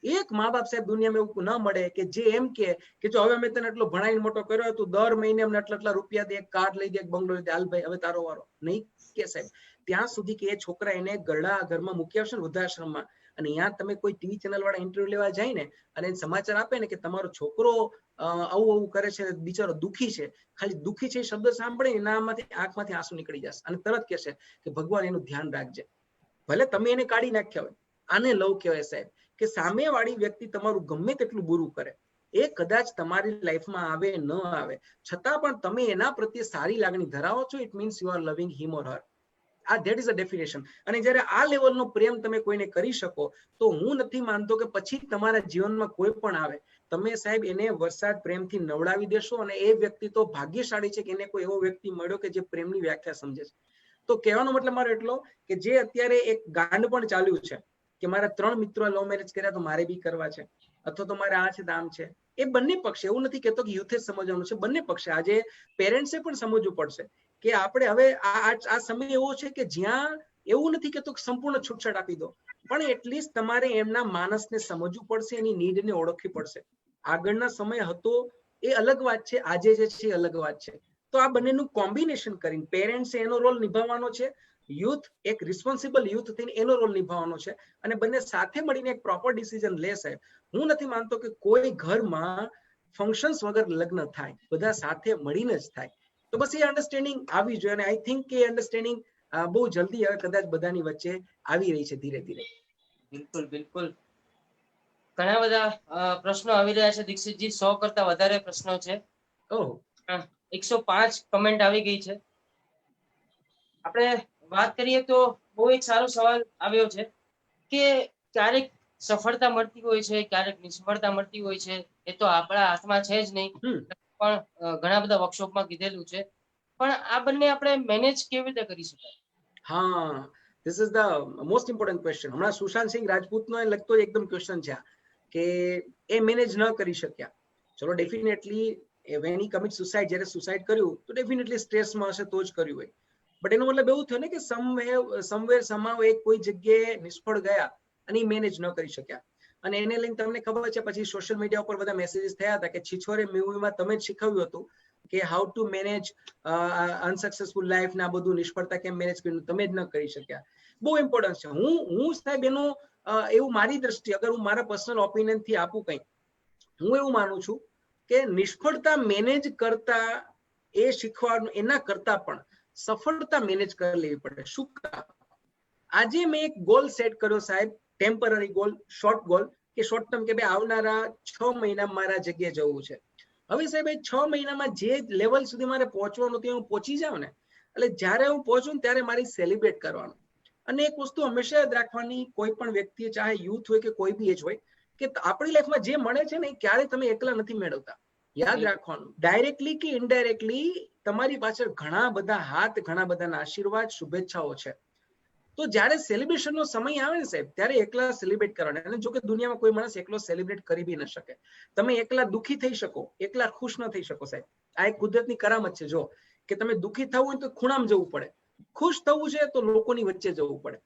એક મા બાપ સાહેબ દુનિયામાં એવું ન મળે કે જે એમ કે જો હવે મેં તને એટલો ભણાવીને મોટો કર્યો, તું દર મહિને અમને આટલા રૂપિયા દે, કાર લઈ દે, બંગલો લઈ દે, હાલ ભાઈ હવે તારો વારો. નહીં કે સાહેબ, ત્યાં સુધી કે એ છોકરા એને ગરડા ઘરમાં મૂકી આવશે ને વૃદ્ધાશ્રમમાં, અને ત્યાં તમે કોઈ ટીવી ચેનલ વાળા ઇન્ટરવ્યુ લેવા જાય ને અને સમાચાર આપે ને કે તમારો છોકરો આવું કરે છે, બિચારો દુખી છે, ખાલી દુખી છે એ શબ્દ સાંભળે એનામાંથી આંખમાંથી આંસુ નીકળી જશે અને તરત કહેશે કે ભગવાન એનું ધ્યાન રાખજે. ભલે તમે એને કાઢી નાખ્યા હોય. આને લવ કહેવાય સાહેબ, કે સામેવાળી વ્યક્તિ તમારું ગમે તેટલું બુરું કરે, એ કદાચ તમારી લાઈફમાં આવે ન આવે, છતાં પણ તમે એના પ્રત્યે સારી લાગણી ધરાવો છો, it means you are loving him or her. That is a definition. અને જ્યારે આ લેવલનો પ્રેમ તમે કોઈને કરી શકો તો હું નથી માનતો કે પછી તમારા જીવનમાં કોઈ પણ આવે, તમે સાહેબ એને વરસાદ પ્રેમથી નવડાવી દેશો. અને એ વ્યક્તિ તો ભાગ્યશાળી છે કે એને કોઈ એવો વ્યક્તિ મળ્યો કે જે પ્રેમની વ્યાખ્યા સમજે છે. તો કહેવાનો મતલબ મારો એટલો કે જે અત્યારે એક ગાંડ પણ ચાલ્યું છે કે મારા 3 મિત્રો લવ મેરેજ કર્યા તો મારે બી કરવા છે, અથવા તો મારે આ છે દામ છે, એ બંને પક્ષે, એવું નથી કહેતો કે યુથે સમજવાનું છે, બંને પક્ષે આજે પેરેન્ટ્સે પણ સમજવું પડશે કે આપણે હવે આ સમય એવો છે કે જ્યાં એવું નથી કહેતો કે સંપૂર્ણ છૂટછાટ આપી દો, પણ એટલીસ્ટ તમારે એમના માનસને સમજવું પડશે, એની નીડને ઓળખવી પડશે. આગળના સમય હતો એ અલગ વાત છે, આજે જે છે એ અલગ વાત છે. તો આ બંનેનું કોમ્બિનેશન કરીને પેરેન્ટ્સે એનો રોલ નિભાવવાનો છે, યુથ એક રિસ્પોન્સિબલ યુથ થઈને એનો રોલ નિભાવવાનો છે, અને બંને સાથે મળીને એક પ્રોપર ડિસિઝન લે સાહેબ. હું નથી માનતો કે કોઈ ઘરમાં ફંક્શન્સ વગર લગ્ન થાય, બધા સાથે મળીને જ થાય. તો બસ એ અન્ડરસ્ટેન્ડિંગ આવી જોઈએ, અને આઈ થિંક કે અન્ડરસ્ટેન્ડિંગ બહુ જલ્દી હવે કદાચ બધાની વચ્ચે આવી રહી છે ધીરે ધીરે. બિલકુલ બિલકુલ. ઘણા બધા પ્રશ્નો આવી રહ્યા છે દીક્ષિતજી, 100 કરતા વધારે પ્રશ્નો છે. ઓહ, 105 કમેન્ટ આવી ગઈ છે. આપણે વાત કરીએ તો બહુ એક સારો સવાલ આવ્યો છે કે ક્યારેક સફળતા મળતી હોય છે, ક્યારેક નિષ્ફળતા મળતી હોય છે, એ તો આપણા હાથમાં છે જ નહીં. પણ ઘણા બધા વર્કશોપમાં કીધેલું છે, પણ આ બંને આપણે મેનેજ કેવી રીતે કરી શકાય? હા, this is the most important question. હમણાં સુશાંત સિંહ રાજપૂતનો એ લગતો એકદમ ક્વેશ્ચન છે કે એ મેનેજ ન કરી શક્યા. ચલો definitely when he commit suicide, જ્યારે સુસાઇડ કર્યું તો ડેફિનેટલી સ્ટ્રેસમાં હશે તો જ કર્યું હોય. બટ એનો મતલબ એવું થયું ને કે સમવેર સમાવ એક કોઈ જગ્યાએ નિષ્ફળ ગયા અને એ મેનેજ ન કરી શક્યા. અને એને લઈને તમને ખબર છે પછી સોશિયલ મીડિયા ઉપર બધા મેસેજીસ થયા હતા કે છીછોરે મૂવીમાં તમે જ શીખવ્યું હતું કે how to manage unsuccessful life ને આ બધું, નિષ્ફળતા કેમ મેનેજ કર્યું, તમે જ ન કરી શક્યા. બહુ ઇમ્પોર્ટન્ટ છે. હું સાહેબ એનું એવું મારી દ્રષ્ટિએ અગર હું મારા પર્સનલ ઓપિનિયન થી આપું કંઈ, હું એવું માનું છું કે નિષ્ફળતા મેનેજ કરતા એ શીખવાનું એના કરતા પણ સફળતા મેનેજ કરી લેવી પડે. શું કામ? આજે મેં એક ગોલ સેટ કર્યો સાહેબ, ટેમ્પરરી ગોલ, શોર્ટ ગોલ, કે શોર્ટ ટર્મ કે ભાઈ આવનારા 6 મહિના મારા જગ્યાએ જવું છે. હવે સાહેબ એ 6 મહિનામાં જે લેવલ સુધી મારે પહોંચવાનું તે હું પહોંચી જાઉં ને, એટલે જ્યારે હું પહોંચું ને ત્યારે મારી સેલિબ્રેટ કરવાનું. અને એક વસ્તુ હંમેશા યાદ રાખવાની, કોઈ પણ વ્યક્તિ ચાહે યુથ હોય કે કોઈ બી એજ હોય, કે આપણી લાઈફમાં જે મળે છે ને એ ક્યારે તમે એકલા નથી મેળવતા. યાદ રાખવાનું, ડાયરેક્ટલી કે ઇનડાયરેક્ટલી તમારી પાછળ ઘણા બધા હાથ, ઘણા બધાના આશીર્વાદ, શુભેચ્છાઓ છે. તો જ્યારે સેલિબ્રેશનનો સમય આવે ને સાહેબ, ત્યારે એકલા સેલિબ્રેટ કરવાના. અને જો કે દુનિયામાં કોઈ માણસ એકલો સેલિબ્રેટ કરી બી ન શકે. તમે એકલા દુઃખી થઈ શકો, એકલા ખુશ ન થઈ શકો સાહેબ. આ એક કુદરતની કરામત છે. જો કે તમે દુઃખી થવું હોય તો ખૂણામાં જવું પડે, ખુશ થવું છે તો લોકોની વચ્ચે જવું પડે.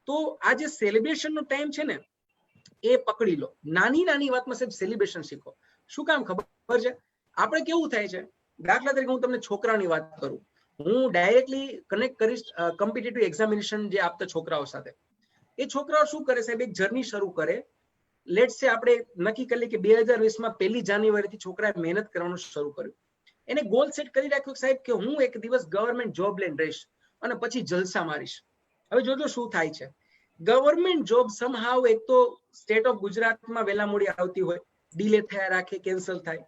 તો આ જે સેલિબ્રેશનનો ટાઈમ છે ને એ પકડી લો. નાની નાની વાતમાં સાહેબ સેલિબ્રેશન શીખો. શું કામ ખબર છે? આપણે કેવું થાય છે, દાખલા તરીકે હું તમને છોકરાની વાત કરું હું ડાયરેક્ટલી કનેક્ટ કરીશ કોમ્પિટિટિવ એક્ઝામિનેશન જે આપતા છોકરાઓ સાથે. એ છોકરાઓ શું કરે સાહેબ, એક જર્ની શરૂ કરે. લેટ્સ સે આપણે નક્કી કરી કે 2020માં 1 જાન્યુઆરીથી છોકરાએ મહેનત કરવાનું શરૂ કર્યું. એને ગોલ સેટ કરી રાખ્યો સાહેબ કે હું એક દિવસ ગવર્મેન્ટ જોબ લઈને રહીશ અને પછી જલસા મારીશ. હવે જોજો શું થાય છે. ગવર્મેન્ટ જોબ સમહાવ એક તો સ્ટેટ ઓફ ગુજરાતમાં વેલા મોડી આવતી હોય, ડિલે થયા રાખે, કેન્સલ થાય.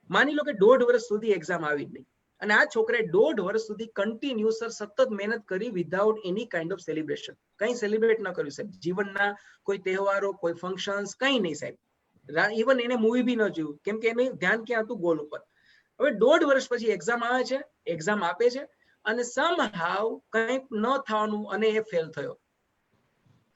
માની લો કે 1.5 વર્ષ સુધી એક્ઝામ આવી જ નહીં, અને આ છોકરાએ 1.5 વર્ષ સુધી કન્ટિન્યુઅસ સતત મહેનત કરી without any kind of celebration. કંઈ સેલિબ્રેટ ન કર્યું સાહેબ, જીવનના કોઈ તહેવારો, કોઈ ફંક્શન્સ, કંઈ નહીં સાહેબ. ઇવન એને મૂવી બી ન જોયું, કેમ કે એનું ધ્યાન ક્યાં હતું? ગોલ ઉપર. હવે 1.5 વર્ષ પછી એક્ઝામ આવે છે, એક્ઝામ આપે છે, અને સમહાવ કંઈક ન થવાનું અને એ ફેલ થયો.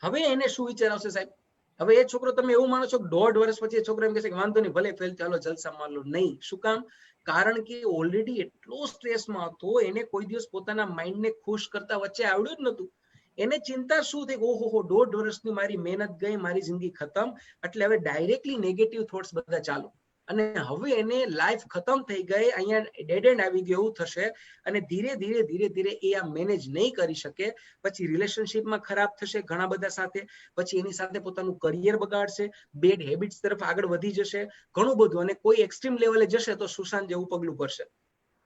હવે એને શું વિચાર આવશે સાહેબ? હવે એ છોકરો, તમે એવું માનો છો કે 1.5 વર્ષ પછી એ છોકરો એમ કહેશે કે વાંધો નહીં, ભલે ફેલ, ચાલો જલસા માર લો? નહીં. શું કામ? કારણ કે ઓલરેડી એટલો સ્ટ્રેસમાં હતો, એને કોઈ દિવસ પોતાના માઇન્ડને ખુશ કરતા વચ્ચે આવડ્યું જ નતું. એને ચિંતા શું થઈ? ઓહો, 1.5 વર્ષની મારી મહેનત ગઈ, મારી જિંદગી ખતમ. એટલે હવે ડાયરેક્ટલી નેગેટિવ થોટ્સ બધા ચાલુ, અને હવે એને લાઈફ ખતમ થઈ ગઈ, અહીંયા ડેડ એન્ડ આવી ગયું, એવું થશે. અને ધીરે ધીરે એ આ મેનેજ નહીં કરી શકે. પછી રિલેશનશિપમાં ખરાબ થશે ઘણા બધા સાથે, પછી એની સાથે પોતાનું કરિયર બગાડશે, બેડ હેબિટ્સ તરફ આગળ વધી જશે, ઘણું બધું. અને કોઈ એક્સ્ટ્રીમ લેવલે જશે તો સુશાંત જેવું પગલું ભરશે.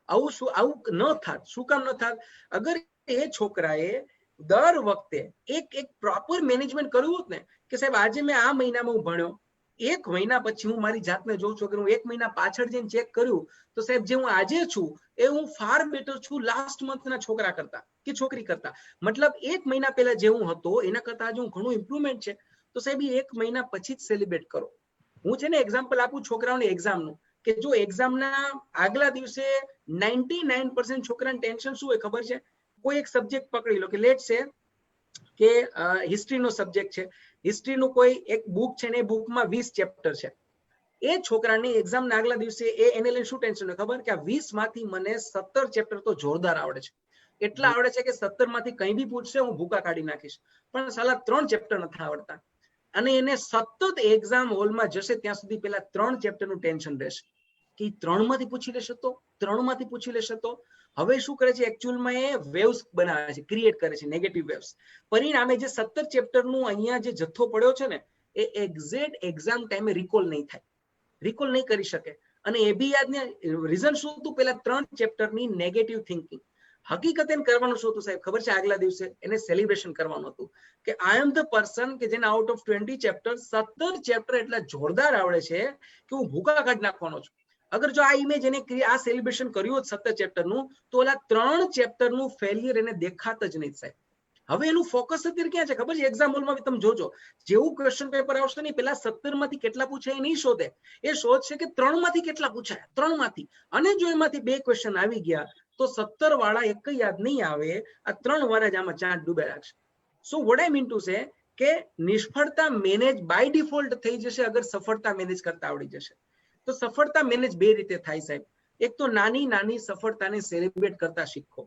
આવું ન થાત. શું કામ ન થાત? અગર એ છોકરાએ દર વખતે એક પ્રોપર મેનેજમેન્ટ કર્યું હોત ને, કે સાહેબ આજે મેં આ મહિનામાં હું ભણ્યો, 1 મહિના પછી હું મારી જાતને જોઉં છું કે હું 1 મહિના પાછળ જઈને ચેક કર્યું તો સાહેબ જે હું આજે છું એ હું ફાર બેટર છું લાસ્ટ મંથના છોકરા કરતા કે છોકરી કરતા. મતલબ 1 મહિના પહેલા જે હું હતો એના કરતા આજે હું ઘણું ઇમ્પ્રુવમેન્ટ છે. તો સાહેબ 1 મહિના પછી જ સેલિબ્રેટ કરો. હું છે ને એક્ઝામ્પલ આપું છોકરાઓને એક્ઝામનું, કે જો એક્ઝામના આગલા દિવસે 99% છોકરાને ટેન્શન શું હોય ખબર છે? કોઈ એક સબ્જેક્ટ પકડી લો, કે લેટ છે કે હિસ્ટ્રીનો સબ્જેક્ટ છે, હિસ્ટ્રીનું કોઈ એક બુક છે ને એ બુકમાં 20 ચેપ્ટર છે. એ છોકરાની એક્ઝામના આગલા દિવસે એને લઈને શું ટેન્શન હોય ખબર? કે આ 20 માંથી મને 17 ચેપ્ટર તો જોરદાર આવડે છે, એટલા આવડે છે કે 17 માંથી કંઈ બી પૂછશે હું ભૂકા કાઢી નાખીશ, પણ સાલા 3 ચેપ્ટર નથી આવડતા. અને એને સતત એક્ઝામ હોલમાં જશે ત્યાં સુધી પેલા 3 ચેપ્ટરનું ટેન્શન રહેશે કે 3 માંથી પૂછી લેશે તો 3 માંથી પૂછી લેશે તો. હવે શું કરે છે? એકચ્યુઅલમાં એ વેવ્સ બનાવે છે, ક્રિએટ કરે છે, નેગેટિવ વેવ્સ. પરિણામે જે 17 ચેપ્ટરનું અહીંયા જે જથ્થો પડ્યો છે ને એ એક્ઝેક્ટ એક્ઝામ ટાઈમે રિકોલ નહીં થાય, રિકોલ નહીં કરી શકે. અને એ બી યાદ ને રીઝન શું હતું? પેલા 3 ચેપ્ટરની નેગેટિવ થિંકિંગ. હકીકત એને કરવાનું શું હતું સાહેબ ખબર છે? આગલા દિવસે એને સેલિબ્રેશન કરવાનું હતું કે આઈ એમ ધ પર્સન કે જેને આઉટ ઓફ 20 ચેપ્ટર 17 ચેપ્ટર એટલા જોરદાર આવડે છે કે હું ભૂકા કાઢી નાખવાનો છું. અગર જો આ ઇમેજ એને આ સેલિબ્રેશન કર્યું હોત 17 ચેપ્ટરનું, તો ઓલા 3 ચેપ્ટરનું ફેલિયર એને દેખાત જ નહીં સાહેબ. હવે એનું ફોકસ અત્યારે ક્યાં છે ખબર છે? એક્ઝામ હોલમાં તમે જોજો, જેવું ક્વેશ્ચન પેપર આવશે ને પેલા 17 માંથી કેટલા પૂછાય એ નહીં શોધે, એ શોધશે કે 3 માંથી કેટલા પૂછાય, 3 માંથી. અને જો એમાંથી 2 ક્વેશ્ચન આવી ગયા તો 17 વાળા એક યાદ નહીં આવે, આ 3 વાળા જ આમાં ચાંદ ડૂબે રાખશે. So what I mean to say કે નિષ્ફળતા મેનેજ બાય ડિફોલ્ટ થઈ જશે અગર સફળતા મેનેજ કરતા આવડી જશે. તો સફળતા મેનેજ 2 રીતે થાય સાહેબ. એક તો નાની નાની સફળતાને સેલિબ્રેટ કરતા શીખો.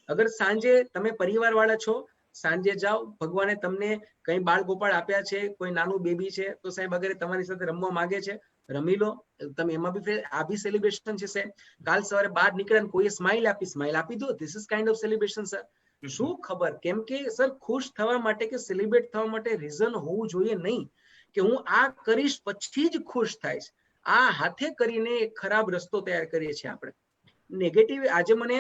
અગર સાંજે તમે પરિવાર વાળા છો, સાંજે જાઓ, ભગવાને તમને કઈ બાળ ગોપાળ આપ્યા છે, કોઈ નાનું બેબી છે, તો સાહેબ અગર તમારી સાથે રમવા માંગે છે રમી લો, તમે એમાં બી આ બી સેલિબ્રેશન છે સાહેબ. કાલ સવારે બહાર નીકળે કોઈએ સ્માઇલ આપી દો, this is kind of celebration sir. શું ખબર? કેમ કે સર ખુશ થવા માટે કે સેલિબ્રેટ થવા માટે રીઝન હોવું જોઈએ નહીં કે હું આ કરીશ પછી જ ખુશ થાઈશ. આ હાથે કરીને એક ખરાબ રસ્તો તૈયાર કરીએ છીએ આપણે. નેગેટિવ આજે મને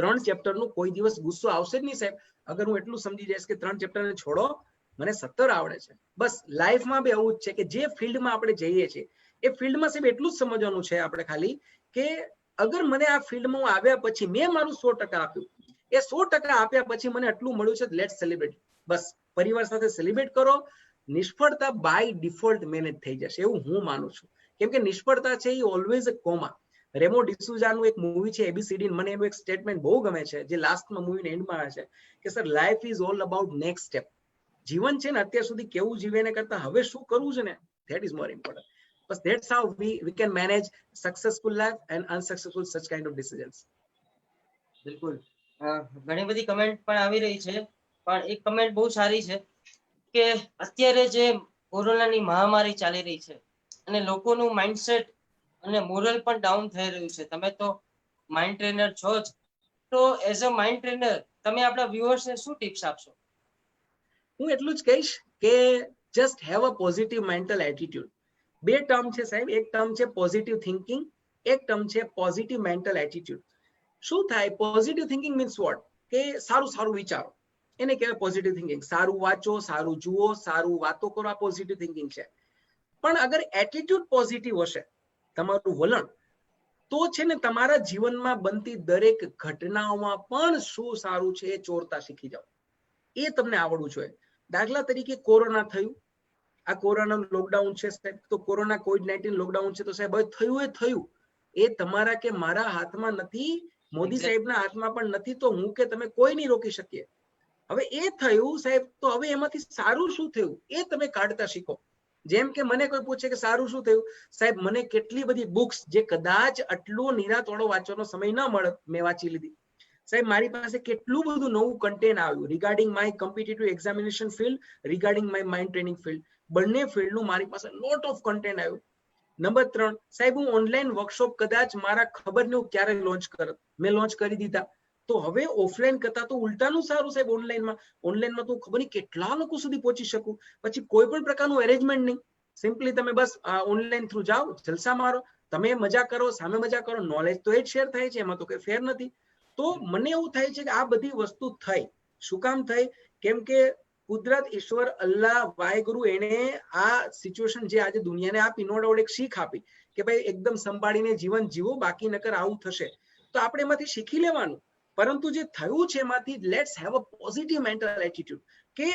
3 ચેપ્ટરનું કોઈ દિવસ ગુસ્સો આવશે જ નહીં સાહેબ અગર હું એટલું સમજી જઈશ કે 3 ચેપ્ટરને છોડો, મને 17 આવડે છે. બસ લાઈફમાં બી આવું જ છે કે જે ફિલ્ડમાં આપણે જઈએ છીએ એ ફિલ્ડમાં સાહેબ એટલું જ સમજવાનું છે આપણે ખાલી કે અગર મને આ ફિલ્ડમાં હું આવ્યા પછી મેં મારું 100% આપ્યું, એ 100% આપ્યા પછી મને આટલું મળ્યું છે, લેટ્સ સેલિબ્રેટ. બસ પરિવાર સાથે સેલિબ્રેટ કરો. નિષ્ફળતા બાય ડિફોલ્ટ મેનેજ થઈ જશે એવું હું માનું છું. કેમ કે નિષ્ફળતા છે એ ઓલવેઝ અ કોમા. રેમો ડિસુઝાનું એક મૂવી છે એબીસીડી, મને એનું એક સ્ટેટમેન્ટ બહુ ગમે છે જે લાસ્ટમાં મૂવીના એન્ડમાં આવે છે કે sir life is all about next step. જીવન છે ને અત્યાર સુધી કેવું જીવે એને કરતા હવે શું કરવું છે ને ધેટ ઇઝ મોર ઇમ્પોર્ટન્ટ. બસ that's how we can manage successful life and unsuccessful such kind of decisions. બિલકુલ. ઘણી બધી કમેન્ટ પણ આવી રહી છે, પણ એક કમેન્ટ બહુ સારી છે કે અત્યારે જે કોરોનાની મહામારી ચાલી રહી છે અને લોકોનું માઇન્ડસેટ અને મોરલ પણ ડાઉન થઈ રહ્યું છે. તમે તો માઇન્ડ ટ્રેનર છો જ, તો એઝ અ માઇન્ડ ટ્રેનર તમે આપણા વ્યુઅર્સને શું ટિપ્સ આપશો? હું એટલું જ કહીશ કે just have a positive mental attitude. બે ટર્મ છે સાહેબ, એક ટર્મ છે પોઝિટિવ થિંકિંગ, એક ટર્મ છે પોઝિટિવ મેન્ટલ એટીટ્યુડ. શું થાય પોઝિટિવ થિંકિંગ મીન્સ વોટ? કે સારું સારું વિચારો, એને કહેવાય પોઝિટિવ થિંકિંગ. સારું વાંચો, સારું જુઓ, સારું વાતો કરો, આ પોઝિટિવ થિંકિંગ છે. પણ અગર એટીટ્યુડ પોઝિટિવ હશે, તમારું વલણ, તો છે ને તમારા જીવનમાં બનતી દરેક ઘટનાઓમાં પણ શું સારું છે એ ચોરતા શીખી જાઓ. એ તમને આવડવું જોઈએ. દાખલા તરીકે કોરોના થયું, આ કોરોના લોકડાઉન છે સાહેબ, તો કોરોના COVID-19 લોકડાઉન છે, તો સાહેબ હવે થયું એ થયું, એ તમારા કે મારા હાથમાં નથી, મોદી સાહેબના હાથમાં પણ નથી, તો હું કે તમે કોઈ નહીં રોકી શકીએ. હવે એ થયું સાહેબ, તો હવે એમાંથી સારું શું થયું એ તમે કાઢતા શીખો. જેમ કે મને કોઈ પૂછે કે સારું શું થયું, સાહેબ મને કેટલી બધી બુક્સ જે કદાચ આટલો નિરાંતવાળો વાંચવાનો સમય ન મળે, મેં વાંચી લીધી. સાહેબ મારી પાસે કેટલું બધું નવું કન્ટેન્ટ આવ્યું regarding my competitive examination field, regarding my mind training field, બંને ફિલ્ડનું મારી પાસે લોટ ઓફ કન્ટેન્ટ આવ્યું. નંબર 3, સાહેબ હું ઓનલાઈન વર્કશોપ કદાચ મારા ખબર નહીં હું ક્યારે લોન્ચ કરત, મેં લોન્ચ કરી દીધા. તો હવે ઓફલાઈન કરતા તો ઉલટાનું સારું સાહેબ ઓનલાઈનમાં તો ખબર નહીં કેટલા લોકો સુધી પહોંચી શકું. પછી કોઈ પણ પ્રકારનું અરેન્જમેન્ટ નહીં, સિમ્પલી તમે બસ ઓનલાઈન થ્રુ જાઓ, જલસા મારો, તમે મજા કરો, સામે મજા કરો, નોલેજ તો એ જ શેર થાય છે, એમાં તો કઈ ફેર નથી. તો મને એવું થાય છે કે આ બધી વસ્તુ થઈ, શું કામ થઈ? કેમ કે કુદરત, ઈશ્વર, અલ્લાહ, વાહેગુરુ એને આ સિચ્યુએશન જે આજે દુનિયાને આપી, નો ડાઉટ એક શીખ આપી કે ભાઈ એકદમ સંભાળીને જીવન જીવો, બાકી નકર આવું થશે. તો આપણે એમાંથી શીખી લેવાનું. પરંતુ જે થયું છે એમાંથી let's have a positive mental attitude, કે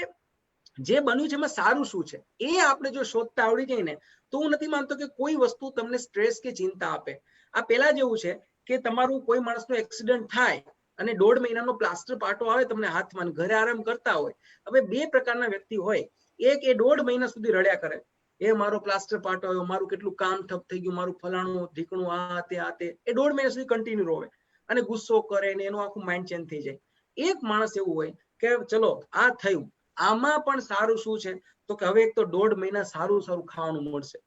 જે બન્યું છે એમાં સારું શું છે એ આપણે જો શોધતા આવડી જાય ને, તો હું નથી માનતો કે કોઈ વસ્તુ તમને સ્ટ્રેસ કે ચિંતા આપે. આ પેલા જેવું છે કે તમારું કોઈ માણસનો એક્સિડન્ટ થાય અને 1.5 મહિનાનો પ્લાસ્ટર પાટો આવે તમને હાથમાં, ઘરે આરામ કરતા હોય. હવે બે પ્રકારના વ્યક્તિ હોય, એક એ 1.5 મહિના સુધી રડ્યા કરે, એ મારો પ્લાસ્ટર પાટો આવ્યો, મારું કેટલું કામ ઠપ થઈ ગયું, મારું ફલાણું ઢીકણું, આ તે એ 1.5 મહિના સુધી કન્ટિન્યુ રોવે અને ગુસ્સો કરે ને એનું આખું માઇન્ડ ચેન્જ થઈ જાય. એક માણસ એવું હોય કે ચલો આ થયું, આમાં પણ સારું શું છે, તો કે હવે એક તો 1.5 મહિના સારું સારું ખાવાનું મળશે,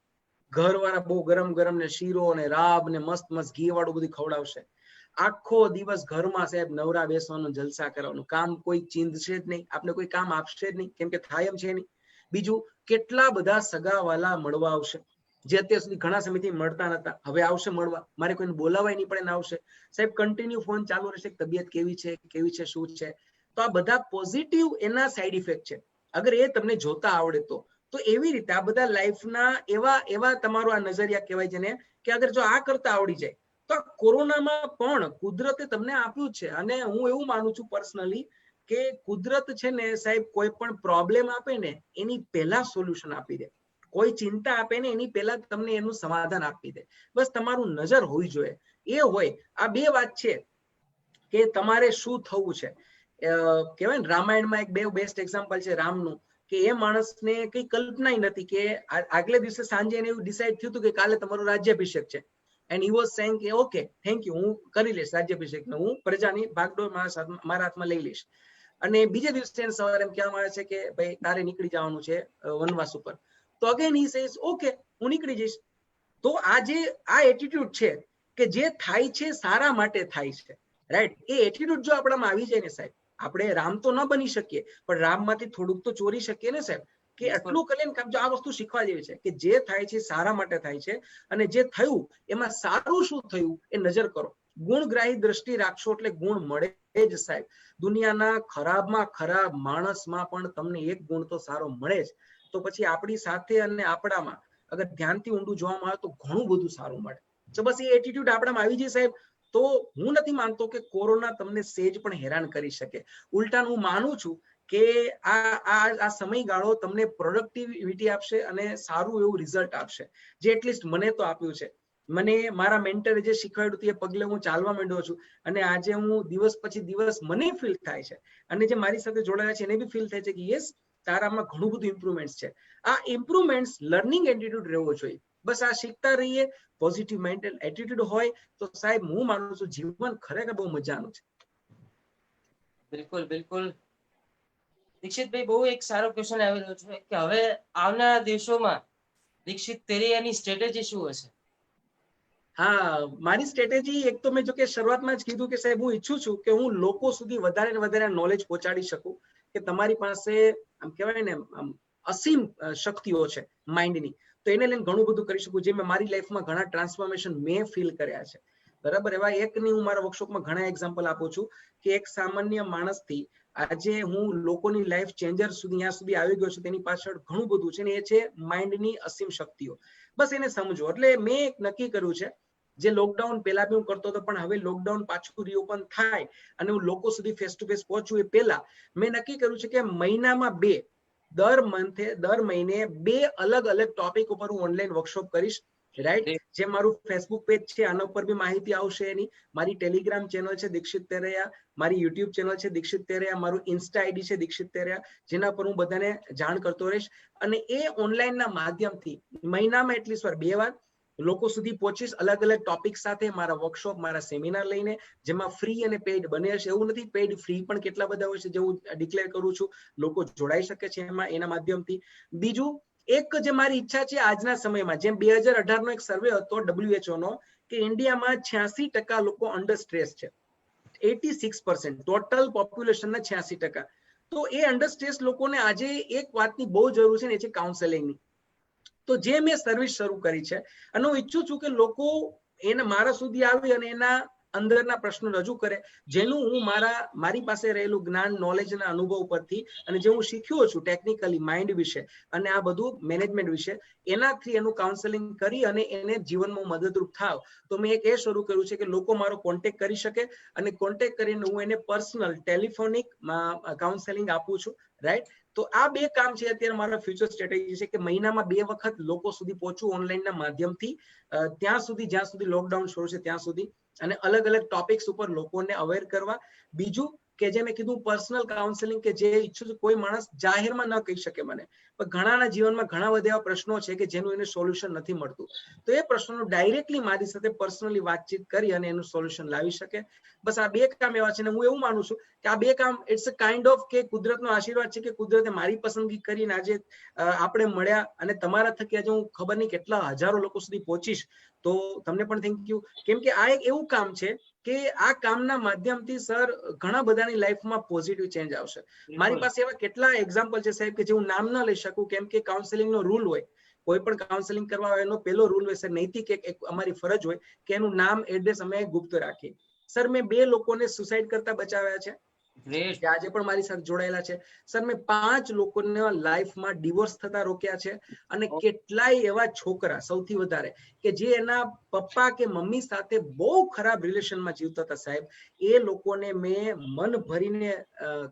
ઘરવાળા બહુ ગરમ ગરમ ને શીરો ને રાબ ને મસ્ત મસ્ત ઘી વાળું બધું ખવડાવશે, આખો દિવસ ઘરમાં સાહેબ નવરા બેસવાનું, જલસા કરવાનું, કામ કોઈ ચીંધશે જ નહીં, આપણે કોઈ કામ આપશે જ નહીં, કેમ કે થાય એમ છે નહીં. બીજું, કેટલા બધા સગાવાલા મળવા આવશે, જે અત્યાર સુધી ઘણા સમયથી મળતા નતા, હવે આવશે મળવા, મારે કોઈને બોલાવાય નહીં પડે ને આવશે. સાહેબ કન્ટિન્યુ ફોન ચાલુ રહેશે, તબિયત કેવી છે શું છે. તો આ બધા પોઝિટિવ એના સાઈડ ઇફેક્ટ છે, અગર એ તમને જોતા આવડે તો એવી રીતે આ બધા લાઈફના એવા તમારો આ નજરિયા કહેવાય છે ને, કે અગર જો આ કરતા આવડી જાય તો કોરોનામાં પણ કુદરતે તમને આપ્યું છે. અને હું એવું માનું છું પર્સનલી કે કુદરત છે ને સાહેબ કોઈ પણ પ્રોબ્લેમ આપે ને એની પહેલા સોલ્યુશન આપી દે, કોઈ ચિંતા આપે ને એની પહેલા તમને એનું સમાધાન આપી દે. બસ તમારું નજર હોવી જોઈએ, એ હોય. આ બે વાત છે કે તમારે શું થવું છે. કહેવાય ને રામાયણમાં એક બે બેસ્ટ એક્ઝામ્પલ છે રામનું, કે એ માણસને કઈ કલ્પના નથી કે આગલે દિવસે સાંજે એને એવું ડિસાઈડ થયું હતું કે કાલે તમારો રાજ્યાભિષેક છે, એન્ડ હી વોઝ સેઇંગ કે ઓકે થેન્ક યુ, હું કરી લઈશ રાજ્યાભિષેક, હું પ્રજાની ભાગદોડ મારા હાથમાં લઈ લઈશ. અને બીજે દિવસે સવારે એમ કહેવામાં આવે છે કે ભાઈ તારે નીકળી જવાનું છે વનવાસ ઉપર, તો અગેન હી સેઝ ઓકે હું નીકળી જઈશ. તો આ એટીટ્યુડ છે કે જે થાય છે સારા માટે થાય છે, રાઈટ? એ એટીટ્યુડ જો આપણામાં આવી જાય ને સાહેબ, આપણે રામ તો ન બની શકીએ પણ રામમાંથી થોડુંક તો ચોરી શકીએ ને સાહેબ, કે એટલું કરીને કામ. જો આ વસ્તુ શીખવા જેવી છે કે જે થાય છે સારા માટે થાય છે, અને જે થયું એમાં સારું શું થયું એ નજર કરો, ગુણગ્રાહી દ્રષ્ટિ રાખશો એટલે ગુણ મળે જ સાહેબ. દુનિયાના ખરાબમાં ખરાબ માણસમાં પણ તમને એક ગુણ તો સારો મળે જ. તો પછી આપણી સાથે અને આપણામાં અગર ધ્યાનથી ઊંડું જોવામાં આવે તો ઘણું બધું સારું મળે. તો બસ એ એટીટ્યુડ આપણામાં આવી જાય સાહેબ, તો હું નથી માનતો કે કોરોના તમને સેજ પણ હેરાન કરી શકે. ઉલટાનું હું માનું છું કે આ સમયગાળો તમને પ્રોડક્ટિવિટી આપશે અને સારું એવું રિઝલ્ટ આપશે, જે એટલીસ્ટ મને તો આપ્યું છે. મને મારા મેન્ટરે જે શીખવાડ્યું હતું એ પગલે હું ચાલવા માંડ્યો છું, અને આજે હું દિવસ પછી દિવસ મને ફીલ થાય છે, અને જે મારી સાથે જોડાયા છે એને બી ફીલ થાય છે કે યસ તારામાં ઘણું બધું ઇમ્પ્રુવમેન્ટ છે. આ ઇમ્પ્રુવમેન્ટ લર્નિંગ એટીટ્યુડ રહેવો જોઈએ. બસ આ શીખતા રહીએ, પોઝિટિવ મેન્ટલ એટીટ્યુડ હોય તો સાહેબ હું માનું છું જીવન ખરેખર બહુ મજાનું છે. બિલકુલ બિલકુલ. દીક્ષિતભાઈ, બહુ એક સારો ક્વેશ્ચન આવેલો છે કે હવે આવનારા દિવસોમાં દીક્ષિત તેરી એની સ્ટ્રેટેજી શું હશે? હા, મારી સ્ટ્રેટેજી એક તો મેં જો કે શરૂઆતમાં જ કીધું કે સાહેબ હું ઈચ્છું છું કે હું લોકો સુધી વધારે ને વધારે નોલેજ પહોંચાડી શકું, કે તમારી પાસે આમ કહેવાય ને આમ અસીમ શક્તિઓ છે માઇન્ડની, તો એને લઈને ઘણું બધું કરી શકું. જે મેં મારી લાઈફમાં ઘણા ટ્રાન્સફોર્મેશન મેં ફીલ કર્યા છે, બરાબર. એવા એકની હું મારા વર્કશોપમાં ઘણા એક્ઝામ્પલ આપું છું કે એક સામાન્ય માણસથી આજે હું લોકોની લાઈફ ચેન્જર સુધી ત્યાં સુધી આવી ગયો છું. તેની પાછળ ઘણું બધું છે ને એ છે માઇન્ડની અસીમ શક્તિઓ. બસ એને સમજો. એટલે મેં એક નક્કી કર્યું છે, જે લોકડાઉન પહેલા બી હું કરતો હતો, પણ હવે લોકડાઉન પાછું રીઓપન થાય અને હું લોકો સુધી ફેસ ટુ ફેસ પહોંચું એ પહેલા મેં નક્કી કર્યું છે કે મહિનામાં દર મહિને 2 અલગ અલગ ટોપિક ઉપર હું ઓનલાઈન વર્કશોપ કરીશ, રાઈટ. જે મારું ફેસબુક પેજ છે આના ઉપર બી માહિતી આવશે એની, મારી ટેલિગ્રામ ચેનલ છે દીક્ષિત તેરૈયા, મારી યુટ્યુબ ચેનલ છે દીક્ષિત તેરૈયા, મારું ઇન્સ્ટા આઈડી છે દીક્ષિત તેરૈયા, જેના પર હું બધાને જાણ કરતો રહીશ. અને એ ઓનલાઈન ના માધ્યમથી મહિનામાં એટલીસ્ટ વાર 2 વાર લોકો સુધી પહોંચીશ, અલગ અલગ ટોપિક સાથે મારા વર્કશોપ, મારા સેમિનાર લઈને, જેમાં ફ્રી અને પેઇડ બને હશે. એવું નથી, પેઇડ ફ્રી પણ કેટલા બધા હોય છે જે હું ડિક્લેર કરું છું, લોકો જોડાઈ શકે છે એમાં, એના માધ્યમથી. બીજું એક જે મારી ઈચ્છા છે આજના સમયમાં, જેમ 2018 નો એક સર્વે હતો WHO નો, કે ઇન્ડિયામાં 86% લોકો અંડર સ્ટ્રેસ છે, 86% ટોટલ પોપ્યુલેશનના 86%. તો એ અંડર સ્ટ્રેસ લોકોને આજે એક વાતની બહુ જરૂર છે ને, એ છે કાઉન્સેલિંગની. તો જે મેં સર્વિસ શરૂ કરી છે અને હું ઈચ્છું છું કે લોકો એને મારા સુધી આવી અને એના અંદરના પ્રશ્નો રજૂ કરે, જેનું હું મારી પાસે રહેલું જ્ઞાન, નોલેજ અને અનુભવ પરથી, અને જે હું શીખ્યો છું ટેકનિકલી માઇન્ડ વિશે અને આ બધું મેનેજમેન્ટ વિશે, એનાથી એનું કાઉન્સેલિંગ કરી અને એને જીવનમાં મદદરૂપ થાવ. તો મેં એક એ શરૂ કર્યું છે કે લોકો મારો કોન્ટેક્ટ કરી શકે અને કોન્ટેક્ટ કરીને હું એને પર્સનલ ટેલિફોનિક કાઉન્સેલિંગ આપું છું, રાઈટ. તો આ 2 કામ છે અત્યારે મારા ફ્યુચર સ્ટ્રેટેજી છે, કે મહિનામાં 2 વખત લોકો સુધી પહોંચવું ઓનલાઈન ના માધ્યમથી, ત્યાં સુધી જ્યાં સુધી લોકડાઉન શરૂ છે ત્યાં સુધી, અને અલગ અલગ ટોપિક્સ ઉપર લોકોને અવેર કરવા. બીજું કે જે મેં કીધું પર્સનલ કાઉન્સેલિંગ, કે જે ઈચ્છું છું, કોઈ માણસ જાહેરમાં ન કહી શકે મને, પણ ઘણાના જીવનમાં ઘણા બધા એવા પ્રશ્નો છે કે જેનું એને સોલ્યુશન નથી મળતું, તો એ પ્રશ્નોનું ડાયરેક્ટલી મારી સાથે પર્સનલી વાતચીત કરી અને એનું સોલ્યુશન લાવી શકે. બસ આ 2 કામ એવા છે ને હું એવું માનું છું કે આ 2 કામ ઇટ્સ અ કાઇન્ડ ઓફ કે કુદરતનો આશીર્વાદ છે, કે કુદરતે મારી પસંદગી કરીને આજે આપણે મળ્યા, અને તમારા થકી આજે હું ખબર નહીં કેટલા હજારો લોકો સુધી પહોંચીશ, તો તમને પણ થેન્ક યુ. કેમ કે આ એક એવું કામ છે કે આ કામના માધ્યમથી સર ઘણા બધાની લાઈફમાં પોઝિટિવ ચેન્જ આવશે. મારી પાસે એવા કેટલા એક્ઝામ્પલ છે સાહેબ, કે જે હું નામ ન લઈ શકું, કેમ કે કાઉન્સેલિંગનો રૂલ હોય, કોઈ પણ કાઉન્સેલિંગ કરવા હોય એનો પહેલો રૂલ હોય, નૈતિક એક અમારી ફરજ હોય કે એનું નામ, એડ્રેસ અમે ગુપ્ત રાખીએ. સર મેં 2 લોકોને સુસાઇડ કરતા બચાવ્યા છે, જે આજે પણ મારી સાથે જોડાયેલા છે. સર મેં 5 લોકોને લાઈફમાં ડિવોર્સ થતા રોક્યા છે, અને કેટલાય એવા છોકરા, સૌથી વધારે, કે જે એના પપ્પા કે મમ્મી સાથે બહુ ખરાબ રિલેશનમાં જીવતા હતા સાહેબ, એ લોકોને મેં મન ભરીને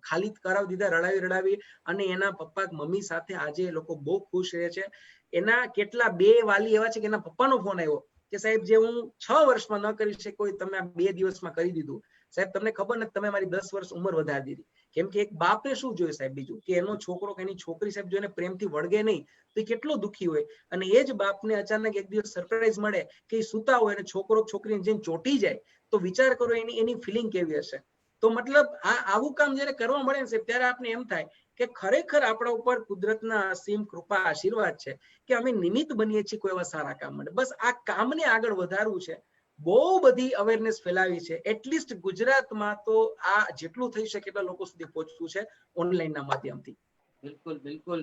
ખાલી કરાવી દીધા, રડાવી, અને એના પપ્પા મમ્મી સાથે આજે એ લોકો બહુ ખુશ રહે છે. એના કેટલા 2 વાલી એવા છે કે એના પપ્પાનો ફોન આવ્યો કે સાહેબ જે હું 6 વર્ષમાં ન કરી શક્યો એ તમે 2 દિવસમાં કરી દીધું. સાહેબ તમને ખબર નથી, તમે મારી 10 વર્ષ ઉંમર વધારી દીધી. કેમ કે એક બાપને શું જોઈએ સાહેબ, બીજું કે એનો છોકરો કે એની છોકરી સાહેબ જો એને પ્રેમથી વળગે નહીં તો એ કેટલો દુઃખી હોય. અને એ જ બાપને અચાનક એક દિવસ સરપ્રાઈઝ મળે કે એ સૂતા હોય અને છોકરો છોકરીને જેમ ચોંટી જાય, તો વિચાર કરો એની ફિલિંગ કેવી હશે. તો મતલબ આવું કામ જયારે કરવા મળે ને ત્યારે આપણે એમ થાય કે ખરેખર આપણા ઉપર કુદરતના અસીમ કૃપા, આશીર્વાદ છે કે અમે નિમિત્ત બનીએ છીએ કોઈ એવા સારા કામ માટે. બસ આ કામને આગળ વધારવું છે. બહુ બધી અવેરનેસ ફેલાવી છે. એટલીસ્ટ ગુજરાતમાં તો આ જેટલું થઈ શકે એટલા લોકો સુધી પહોંચવું છે ઓનલાઈન ના માધ્યમથી. બિલકુલ બિલકુલ.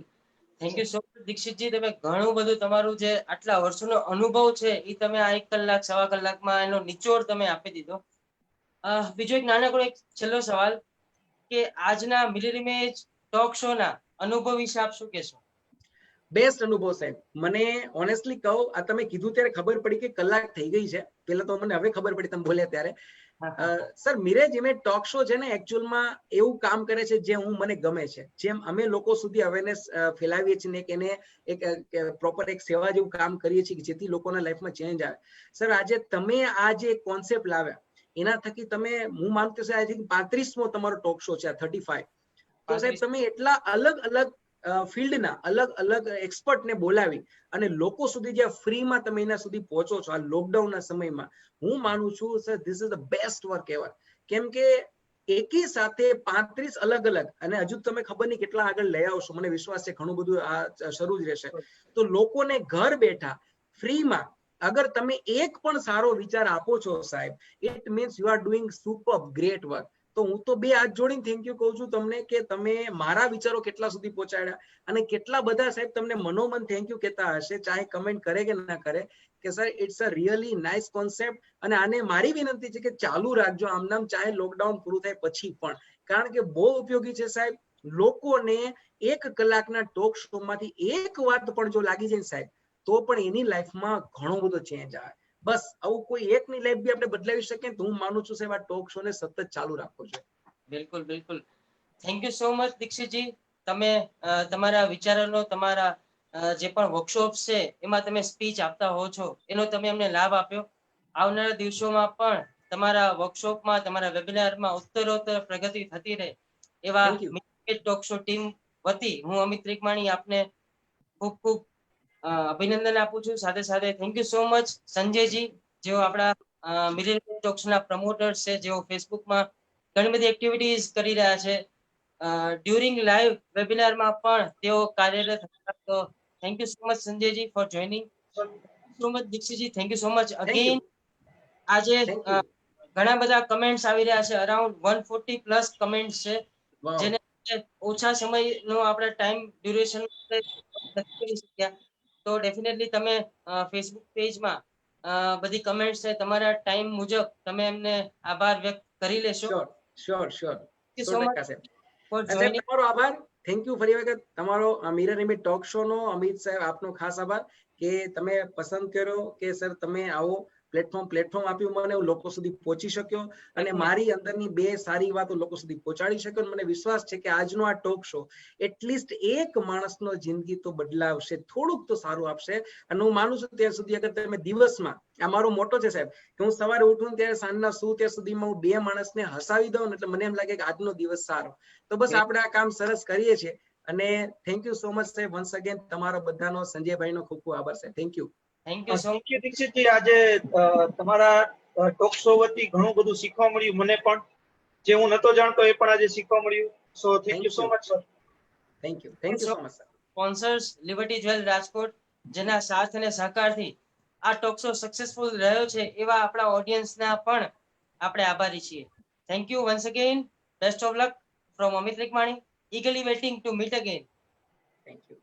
થેન્ક યુ સો મચ દીક્ષિતજી. તમે ઘણું બધું તમારું જે આટલા વર્ષોનો અનુભવ છે એ તમે આ 1 કલાક, સવા કલાકમાં એનો નિચોડ તમે આપી દીધો. બીજો એક નાનકડો એક છેલ્લો સવાલ, કે આજના મિરર ઇમેજ ટોક શો ના અનુભવ વિશે આપ શું કહેશો? બેસ્ટ અનુભવ સાહેબ. મને ઓનેસ્ટલી કહું, આ તમે કીધું ત્યારે ખબર પડી કે કલાક થઈ ગઈ છે. પેલા તો મને હવે ખબર પડી તમે બોલ્યા ત્યારે. સર મિરેજ ઇમેજ ટોક શો છે ને, એકચ્યુઅલમાં એવું કામ કરે છે જે મને ગમે છે. જેમ અમે લોકો સુધી અવેરનેસ ફેલાવીએ છીએ કે એને એક પ્રોપર એક સેવા જેવું કામ કરીએ છીએ જેથી લોકોના લાઈફમાં ચેન્જ આવે. સર આજે તમે આ જે કોન્સેપ્ટ લાવ્યા એના થકી તમે, હું માનું કે આઈ થિંક 35મો તમારો ટોક શો છે, 35. તો સાહેબ તમે એટલા અલગ અલગ ફિલ્ડના અલગ અલગ એક્સપર્ટને બોલાવી અને લોકો સુધી જે ફ્રીમાં તમે એના સુધી પહોંચો છો આ લોકડાઉનના સમયમાં, હું માનું છું sir this is the best work ever. કેમ કે એકી સાથે 35 અલગ અલગ, અને હજુ તમે ખબર નહીં કેટલા આગળ લઈ આવશો, મને વિશ્વાસ છે ઘણું બધું આ શરૂ જ રહેશે. તો લોકોને ઘર બેઠા ફ્રીમાં અગર તમે એક પણ સારો વિચાર આપો છો સાહેબ, it means you are doing super great work. તો હું તો બે હાથ જોડીને થેન્ક યુ કહું છું તમને કે તમે મારા વિચારો કેટલા સુધી પહોંચાડ્યા, અને કેટલા બધા સાહેબ તમને મનોમન થેન્ક યુ કહેતા હશે, ચાહે કમેન્ટ કરે કે ના કરે, કે sir it's a really nice concept, અને આને મારી વિનંતી છે કે ચાલુ રાખજો આમનામ, ચાહે લોકડાઉન પૂરું થાય પછી પણ, કારણ કે બહુ ઉપયોગી છે સાહેબ. લોકોને 1 કલાકના ટોક શો માંથી એક વાત પણ જો લાગી જાય સાહેબ, તો પણ એની લાઈફમાં ઘણો બધો ચેન્જ આવે. બસ આવું કોઈ એકની લાઈફ બી આપણે બદલાવી શકીએ તો હું માનું છું સાહેબ આ ટોક શો ને સતત ચાલુ રાખવો જોઈએ. બિલકુલ બિલકુલ. થેન્ક યુ સો મચ દીક્ષિતજી. તમે તમારા વિચારોનો, તમારા જે પણ વર્કશોપ છે એમાં તમે સ્પીચ આપતા હો છો, એનો તમે અમને લાભ આપ્યો. આવનારા દિવસોમાં પણ તમારા વર્કશોપમાં, તમારા વેબિનારમાં ઉત્તરોત્તર પ્રગતિ થતી રહે એવા Thank you. Talk show team વતી હું અમિત ત્રિકમાણી આપને ખૂબ ખૂબ અભિનંદન આપું છું. સાથે સાથે thank you so much Sanjayji, જેઓ આપણા મિલેનિયમ ટોક્સના પ્રમોટર્સ છે, જેઓ ફેસબુકમાં ઘણી બધી એક્ટિવિટીઝ કરી રહ્યા છે. ડ્યુરિંગ લાઈવ વેબિનારમાં પણ તેઓ કાર્યરત હતા. તો થેન્ક યુ સો મચ સંજયજી ફોર જોઈનિંગ. સો મચ દીક્ષિતજી, thank you so much Thank again. you. આજે Thank you. ઘણા બધા કમેન્ટ્સ આવી રહ્યા છે, અરાઉન્ડ 140 પ્લસ કમેન્ટ્સ છે, Wow. જેને ઓછા સમયનો આપણે ટાઈમ ડ્યુરેશન નથી કરી શક્યા. તો ડેફિનેટલી તમે ફેસબુક પેજમાં બધી કમેન્ટ્સ છે, તમારા ટાઈમ મુજબ તમે એમને આભાર વ્યક્ત કરી લેશો. Sure thank you 100% so much સાહેબ. ફોર સાહેબ જોઈનિંગ. તમારો આભાર. થેન્ક યુ ફરી વખત તમારો મિરર ઇમેજ ટોક શો નો અમિત સાહેબ આપનો ખાસ આભાર કે તમે પસંદ કર્યો કે સર તમે આવો પ્લેટફોર્મ આપ્યું મને, હું લોકો સુધી પહોંચી શક્યો, અને મારી અંદરની બે સારી વાતો લોકો સુધી પહોંચાડી શક્યો. મને વિશ્વાસ છે કે આજનો આ ટોક શો એટલીસ્ટ એક માણસનો જિંદગી તો બદલાવશે, થોડુંક તો સારું આપશે. અને હું માનું છું ત્યાં સુધી અગર તમે દિવસમાં, આ મારો મોટો છે સાહેબ, કે હું સવારે ઉઠું ત્યારે સાંજના શું ત્યાં સુધીમાં હું 2 માણસને હસાવી દઉં ને, એટલે મને એમ લાગે કે આજનો દિવસ સારો. તો બસ આપણે આ કામ સરસ કરીએ છીએ. અને થેન્ક યુ સો મચ સાહેબ વન્સ અગેન. તમારો બધાનો, સંજયભાઈનો ખૂબ ખૂબ આભાર સાહેબ. Thank you. Thank you so much. Thank you દીક્ષિતજી. આજે તમારા ટોક શો વતી ઘણું બધું શીખવા મળ્યું મને પણ, જે હું નતો જાણતો એ પણ આજે શીખવા મળ્યું. So thank you so much sir. Thank you so much sir. Sponsors liberty jewel Rajkot, જેના સાથ અને સહકારથી આ ટોક શો સક્સેસફુલ રહ્યો છે, એવા આપણા ઓડિયન્સના પણ આપણે આભારી છીએ. Thank you once again. Best of luck from Amit Trikamani. eagerly waiting to meet again. Thank you.